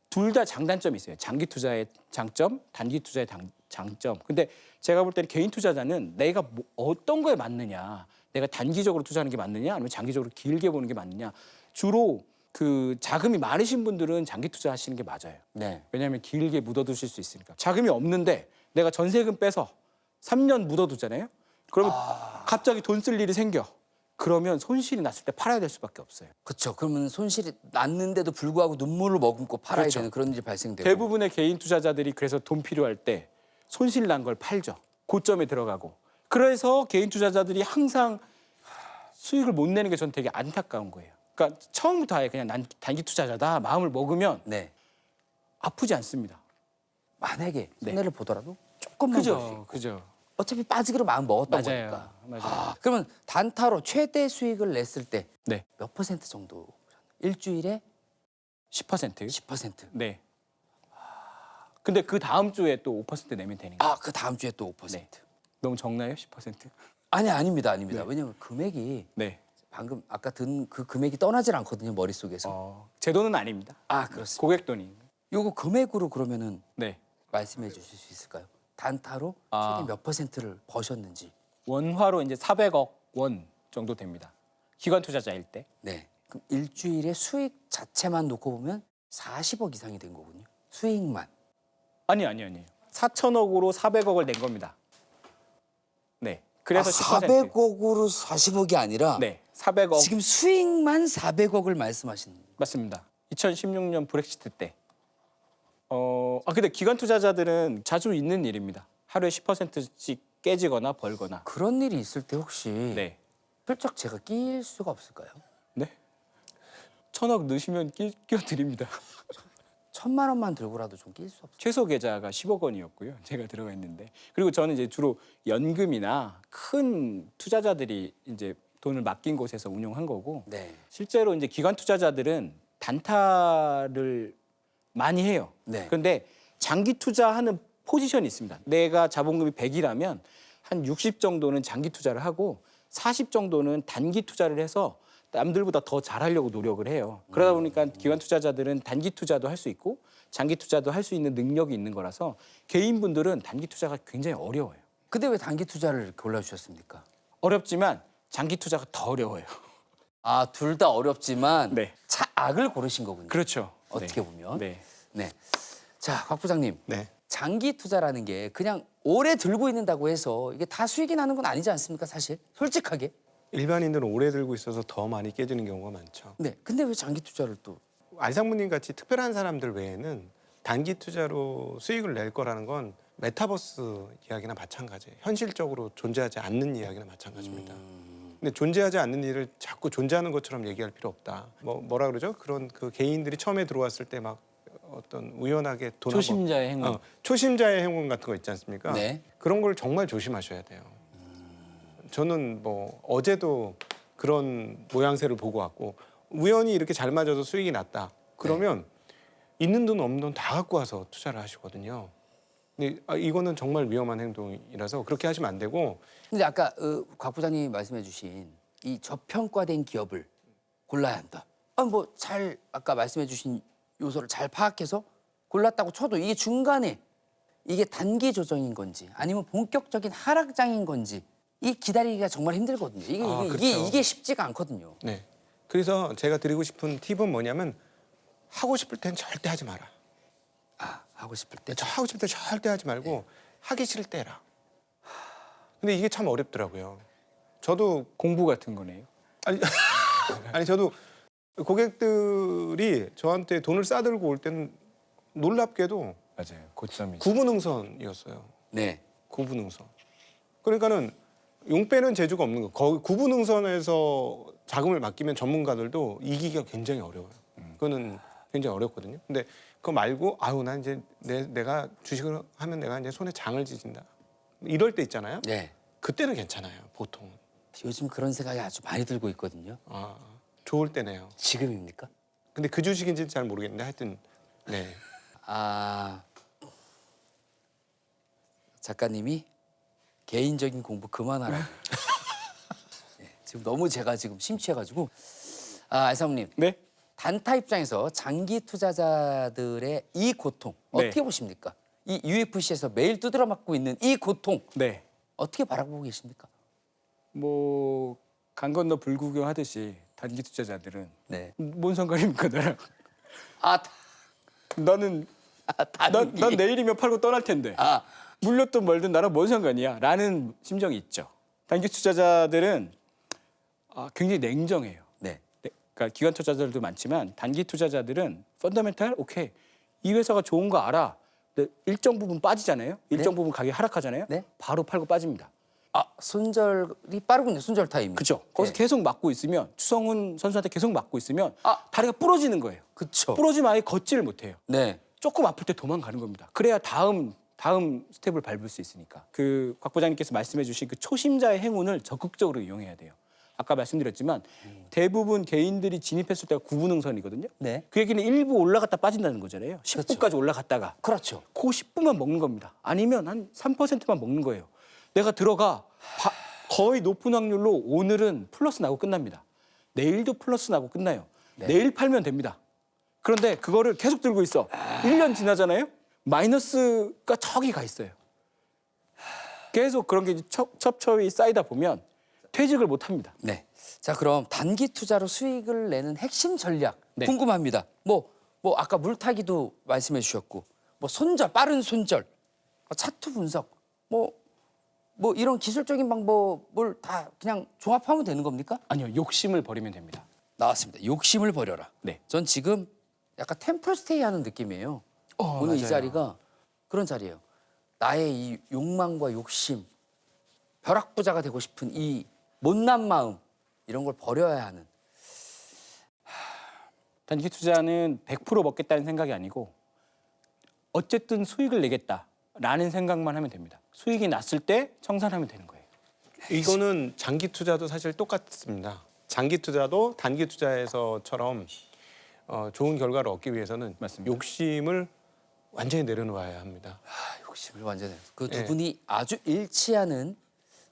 둘 다 장단점이 있어요. 장기 투자의 장점, 단기 투자의 장점. 근데 제가 볼 때는 개인 투자자는 내가 어떤 거에 맞느냐, 내가 단기적으로 투자하는 게 맞느냐, 아니면 장기적으로 길게 보는 게 맞느냐. 주로 그 자금이 많으신 분들은 장기 투자하시는 게 맞아요. 네. 왜냐하면 길게 묻어두실 수 있으니까. 자금이 없는데 내가 전세금 빼서 3년 묻어두잖아요. 그러면 갑자기 돈 쓸 일이 생겨. 그러면 손실이 났을 때 팔아야 될 수밖에 없어요. 그렇죠. 그러면 손실이 났는데도 불구하고 눈물로 머금고 팔아야 그렇죠. 되는 그런 일이 발생되고. 대부분의 개인 투자자들이 그래서 돈 필요할 때 손실 난 걸 팔죠. 고점에 들어가고. 그래서 개인 투자자들이 항상 수익을 못 내는 게 저는 되게 안타까운 거예요. 그러니까 처음부터 아예 그냥 난 단기 투자자다 마음을 먹으면 네. 아프지 않습니다. 만약에 네. 손해를 보더라도 조금만 볼 수 있고. 그죠. 어차피 빠지기로 마음 먹었던 맞아요. 거니까. 맞아요. 그러면 단타로 최대 수익을 냈을 때 몇 네. 퍼센트 정도? 일주일에 10%. 10%. 네. 근데 그 다음 주에 또 5% 내면 되는 거예요. 아, 그 다음 주에 또 5%. 네. 너무 적나요? 10%? 아니, 아닙니다. 네. 왜냐면 금액이 네. 방금 아까 든 그 금액이 떠나질 않거든요, 머릿속에서. 제 돈은 아닙니다. 아, 그렇습니다. 고객 돈이. 요거 금액으로 그러면은 네. 말씀해 주실 수 있을까요? 단타로 아. 최대 몇 퍼센트를 버셨는지. 원화로 이제 400억 원 정도 됩니다. 기관 투자자일 때. 네. 그럼 일주일에 수익 자체만 놓고 보면 40억 이상이 된 거군요. 수익만. 아니요. 4천억으로 400억을 낸 겁니다. 네. 그래서 10%. 400억으로 40억이 아니라 네. 400억. 지금 수익만 400억을 말씀하시는 거예요. 맞습니다. 2016년 브렉시트 때. 근데 기관 투자자들은 자주 있는 일입니다. 하루에 10%씩 깨지거나 벌거나. 그런 일이 있을 때 혹시 네. 슬쩍 제가 낄 수가 없을까요? 네. 1,000억 넣으시면 끼워드립니다. 1,000만 원만 들고라도 좀 낄 수 없어요. 최소 계좌가 10억 원이었고요. 제가 들어가 있는데. 그리고 저는 이제 주로 연금이나 큰 투자자들이 이제 돈을 맡긴 곳에서 운용한 거고 네. 실제로 이제 기관 투자자들은 단타를 많이 해요. 네. 그런데 장기 투자하는 포지션이 있습니다. 내가 자본금이 100이라면 한 60 정도는 장기 투자를 하고 40 정도는 단기 투자를 해서 남들보다 더 잘하려고 노력을 해요. 그러다 보니까 기관 투자자들은 단기 투자도 할 수 있고 장기 투자도 할 수 있는 능력이 있는 거라서 개인분들은 단기 투자가 굉장히 어려워요. 근데 왜 단기 투자를 골라주셨습니까? 어렵지만 장기 투자가 더 어려워요. 아, 둘 다 어렵지만 네. 악을 고르신 거군요. 그렇죠. 어떻게 네. 보면. 네. 네. 자, 곽 부장님. 네. 장기 투자라는 게 그냥 오래 들고 있는다고 해서 이게 다 수익이 나는 건 아니지 않습니까, 사실? 솔직하게. 일반인들은 오래 들고 있어서 더 많이 깨지는 경우가 많죠. 네. 근데 왜 장기 투자를 또 안상무님 같이 특별한 사람들 외에는 단기 투자로 수익을 낼 거라는 건 메타버스 이야기나 마찬가지예요. 현실적으로 존재하지 않는 이야기나 마찬가지입니다. 근데 존재하지 않는 일을 자꾸 존재하는 것처럼 얘기할 필요 없다. 뭐라 그러죠? 그런 그 개인들이 처음에 들어왔을 때 막 어떤 우연하게 돈 초심자의 한번, 행운. 초심자의 행운 같은 거 있지 않습니까? 네. 그런 걸 정말 조심하셔야 돼요. 저는 뭐 어제도 그런 모양새를 보고 왔고 우연히 이렇게 잘 맞아서 수익이 났다. 그러면 있는 돈 없는 돈 다 갖고 와서 투자를 하시거든요. 근데 이거는 정말 위험한 행동이라서 그렇게 하시면 안 되고 근데 아까 곽 부장님이 말씀해 주신 이 저평가된 기업을 골라야 한다. 뭐 잘 아까 말씀해 주신 요소를 잘 파악해서 골랐다고 쳐도 이게 중간에 이게 단기 조정인 건지 아니면 본격적인 하락장인 건지 이 기다리기가 정말 힘들거든요. 그렇죠. 이게 쉽지가 않거든요. 네. 그래서 제가 드리고 싶은 팁은 뭐냐면 하고 싶을 땐 절대 하지 마라. 아, 하고 싶을 때 하고 싶을 때 절대 하지 말고 하기 싫을 때 해라. 근데 이게 참 어렵더라고요. 저도 공부 같은 거네요. 아니 저도 고객들이 저한테 돈을 싸들고 올 때는 놀랍게도 맞아요. 고점이. 구분응선이었어요. 네. 구분응선. 그러니까는 용 빼는 재주가 없는 거. 거기 구분응선에서 자금을 맡기면 전문가들도 이기기가 굉장히 어려워요. 그거는 굉장히 어렵거든요. 근데 그거 말고 난 이제 내가 주식을 하면 내가 이제 손에 장을 지진다. 이럴 때 있잖아요. 네. 그때는 괜찮아요. 보통. 요즘 그런 생각이 아주 많이 들고 있거든요. 좋을 때네요. 지금입니까? 근데 그 주식인지는 잘 모르겠는데 하여튼 네. 작가님이 개인적인 공부 그만하라고. 네, 지금 너무 제가 지금 심취해가지고. 알사모님. 네. 단타 입장에서 장기 투자자들의 이 고통 네. 어떻게 보십니까? 이 UFC에서 매일 두드려 맞고 있는 이 고통 네. 어떻게 바라보고 계십니까? 뭐 강 건너 불구경 하듯이 단기 투자자들은 네. 뭔 상관입니까 나랑? 아, 나는 단기. 난 내일이면 팔고 떠날 텐데 물렸든 말든 나랑 뭔 상관이야? 라는 심정이 있죠. 단기 투자자들은 굉장히 냉정해요. 네. 그러니까 기관 투자자들도 많지만 단기 투자자들은 펀더멘탈 오케이 이 회사가 좋은 거 알아. 근데 일정 부분 빠지잖아요. 일정 부분 가격이 하락하잖아요. 네. 바로 팔고 빠집니다. 손절이 빠르군요. 손절 타임이. 그렇죠. 거기서 네. 계속 맞고 있으면 추성훈 선수한테 계속 맞고 있으면 아. 다리가 부러지는 거예요. 그렇죠. 부러지면 아예 걷지를 못해요. 네. 조금 아플 때 도망가는 겁니다. 그래야 다음 다음 스텝을 밟을 수 있으니까. 그 곽 부장님께서 말씀해주신 그 초심자의 행운을 적극적으로 이용해야 돼요. 아까 말씀드렸지만 대부분 개인들이 진입했을 때가 9분응선이거든요. 네. 그 얘기는 1부 올라갔다 빠진다는 거잖아요. 10부까지 올라갔다가 그렇죠. 그 10부만 먹는 겁니다. 아니면 한 3%만 먹는 거예요. 내가 들어가 거의 높은 확률로 오늘은 플러스 나고 끝납니다. 내일도 플러스 나고 끝나요. 내일 팔면 됩니다. 그런데 그거를 계속 들고 있어. 1년 지나잖아요. 마이너스가 저기 가 있어요. 계속 그런 게 첩첩이 쌓이다 보면 퇴직을 못 합니다. 네. 자, 그럼 단기 투자로 수익을 내는 핵심 전략 네. 궁금합니다. 뭐 아까 물타기도 말씀해 주셨고, 뭐 손절, 빠른 손절, 차트 분석, 뭐 이런 기술적인 방법을 다 그냥 종합하면 되는 겁니까? 아니요, 욕심을 버리면 됩니다. 나왔습니다. 욕심을 버려라. 네. 전 지금 약간 템플스테이 하는 느낌이에요. 오늘 이 맞아요. 자리가 그런 자리예요. 나의 이 욕망과 욕심, 벼락부자가 되고 싶은 이 못난 마음, 이런 걸 버려야 하는. 단기 투자는 100% 먹겠다는 생각이 아니고 어쨌든 수익을 내겠다라는 생각만 하면 됩니다. 수익이 났을 때 청산하면 되는 거예요. 이거는 장기 투자도 사실 똑같습니다. 장기 투자도 단기 투자에서처럼 좋은 결과를 얻기 위해서는 맞습니다. 욕심을 완전히 내려놓아야 합니다. 욕심을 완전히. 그 두 예. 분이 아주 일치하는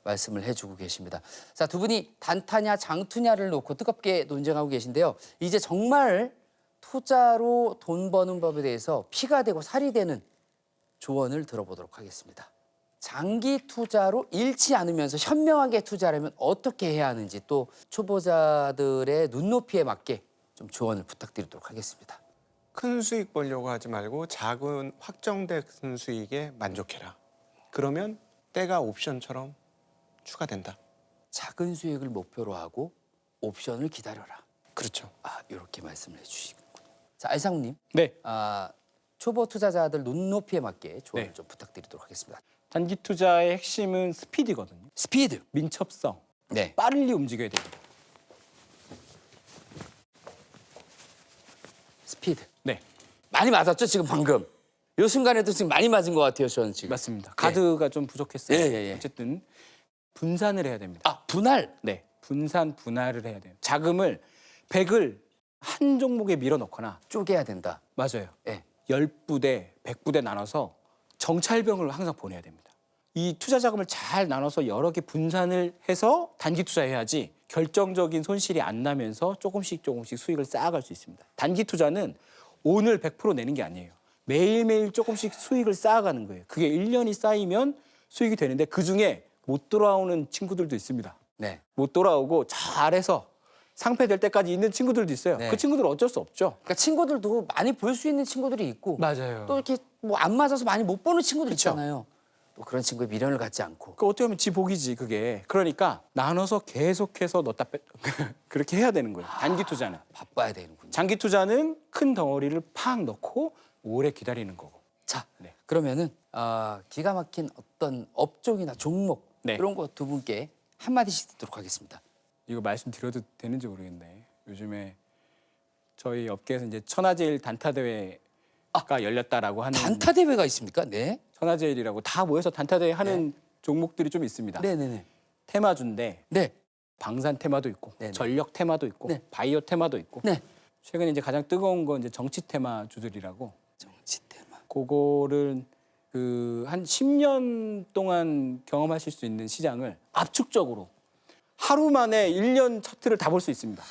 말씀을 해주고 계십니다. 자, 두 분이 단타냐 장투냐를 놓고 뜨겁게 논쟁하고 계신데요. 이제 정말 투자로 돈 버는 법에 대해서 피가 되고 살이 되는 조언을 들어보도록 하겠습니다. 장기 투자로 잃지 않으면서 현명하게 투자하려면 어떻게 해야 하는지, 또 초보자들의 눈높이에 맞게 좀 조언을 부탁드리도록 하겠습니다. 큰 수익 벌려고 하지 말고 작은 확정된 수익에 만족해라. 그러면 때가 옵션처럼 추가된다. 작은 수익을 목표로 하고 옵션을 기다려라. 그렇죠. 이렇게 말씀을 해주시군요. 자, 알상우님. 네, 초보 투자자들 눈높이에 맞게 조언을 네. 좀 부탁드리도록 하겠습니다. 단기 투자의 핵심은 스피드거든요. 스피드. 민첩성, 네. 빠르게 움직여야 됩니다. 스피드. 네, 많이 맞았죠, 지금 방금. 이 순간에도 지금 많이 맞은 것 같아요, 저는 지금. 맞습니다. 가드가 좀 부족했어요. 예. 어쨌든 분산을 해야 됩니다. 분할. 네, 분할을 해야 돼요. 자금을 100을 한 종목에 밀어넣거나 쪼개야 된다. 맞아요. 예. 10부대, 100부대 나눠서 정찰병을 항상 보내야 됩니다. 이 투자 자금을 잘 나눠서 여러 개 분산을 해서 단기 투자해야지 결정적인 손실이 안 나면서 조금씩 수익을 쌓아갈 수 있습니다. 단기 투자는 오늘 100% 내는 게 아니에요. 매일매일 조금씩 수익을 쌓아가는 거예요. 그게 1년이 쌓이면 수익이 되는데 그중에 못 돌아오는 친구들도 있습니다. 네. 못 돌아오고 잘해서 상패될 때까지 있는 친구들도 있어요. 네. 그 친구들은 어쩔 수 없죠. 그러니까 친구들도 많이 볼 수 있는 친구들이 있고, 맞아요. 또 이렇게 뭐 안 맞아서 많이 못 보는 친구들 그쵸. 있잖아요. 또 그런 친구에 미련을 갖지 않고. 그 어떻게 보면 지 복이지 그게. 그러니까 나눠서 계속해서 넣다 뺐 그렇게 해야 되는 거예요. 단기 투자는. 바빠야 되는군요. 장기 투자는 큰 덩어리를 팍 넣고 오래 기다리는 거고. 자, 네. 그러면은 기가 막힌 어떤 업종이나 종목 네. 이런 거 두 분께 한마디씩 듣도록 하겠습니다. 이거 말씀드려도 되는지 모르겠네. 요즘에 저희 업계에서 이제 천하제일 단타 대회가 열렸다라고 하는 단타 대회가 있습니까? 네. 천하제일이라고 다 모여서 단타 대회 하는 종목들이 좀 있습니다. 네네네. 테마주인데 네. 방산 테마도 있고 네네. 전력 테마도 있고 네. 바이오 테마도 있고 네. 최근에 이제 가장 뜨거운 건 이제 정치 테마주들이라고 정치 테마. 그거를 그 한 10년 동안 경험하실 수 있는 시장을 압축적으로 하루 만에 1년 차트를 다 볼 수 있습니다.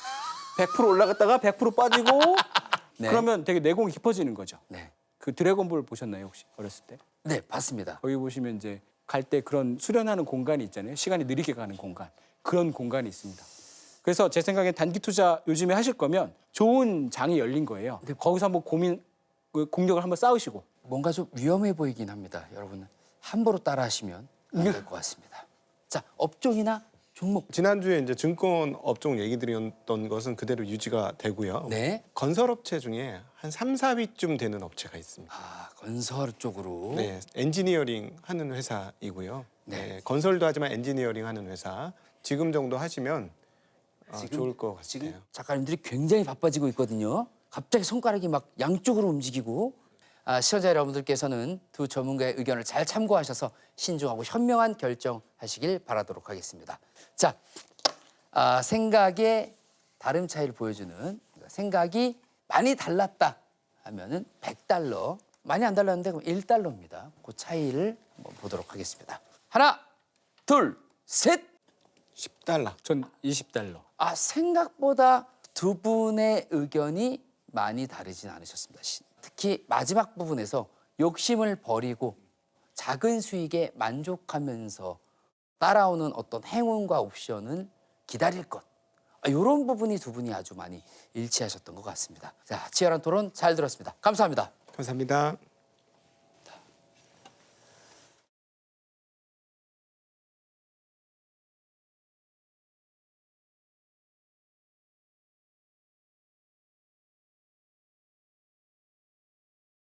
100% 올라갔다가 100% 빠지고 네. 그러면 되게 내공이 깊어지는 거죠. 네. 그 드래곤볼 보셨나요 혹시 어렸을 때? 네, 봤습니다. 거기 보시면 이제 갈 때 그런 수련하는 공간이 있잖아요. 시간이 느리게 가는 공간. 그런 공간이 있습니다. 그래서 제 생각에 단기 투자 요즘에 하실 거면 좋은 장이 열린 거예요. 거기서 한번 공격을 한번 쌓으시고. 뭔가 좀 위험해 보이긴 합니다. 여러분 함부로 따라하시면 안 될 것 같습니다. 자, 업종이나 종목. 지난주에 이제 증권 업종 얘기 드렸던 것은 그대로 유지가 되고요. 네. 건설업체 중에 한 3, 4위쯤 되는 업체가 있습니다. 건설 쪽으로. 네, 엔지니어링 하는 회사이고요. 네. 네, 건설도 하지만 엔지니어링 하는 회사. 지금 정도 하시면 좋을 것 같아요. 지금 작가님들이 굉장히 바빠지고 있거든요. 갑자기 손가락이 막 양쪽으로 움직이고. 시청자 여러분들께서는 두 전문가의 의견을 잘 참고하셔서 신중하고 현명한 결정하시길 바라도록 하겠습니다. 자, 생각의 다름 차이를 보여주는 생각이 많이 달랐다 하면은 $100, 많이 안 달랐는데 그럼 $1입니다. 그 차이를 한번 보도록 하겠습니다. 하나, 둘, 셋. $10. 전 $20. 생각보다 두 분의 의견이 많이 다르진 않으셨습니다. 특히 마지막 부분에서 욕심을 버리고 작은 수익에 만족하면서 따라오는 어떤 행운과 옵션은 기다릴 것. 이런 부분이 두 분이 아주 많이 일치하셨던 것 같습니다. 자, 치열한 토론 잘 들었습니다. 감사합니다. 감사합니다.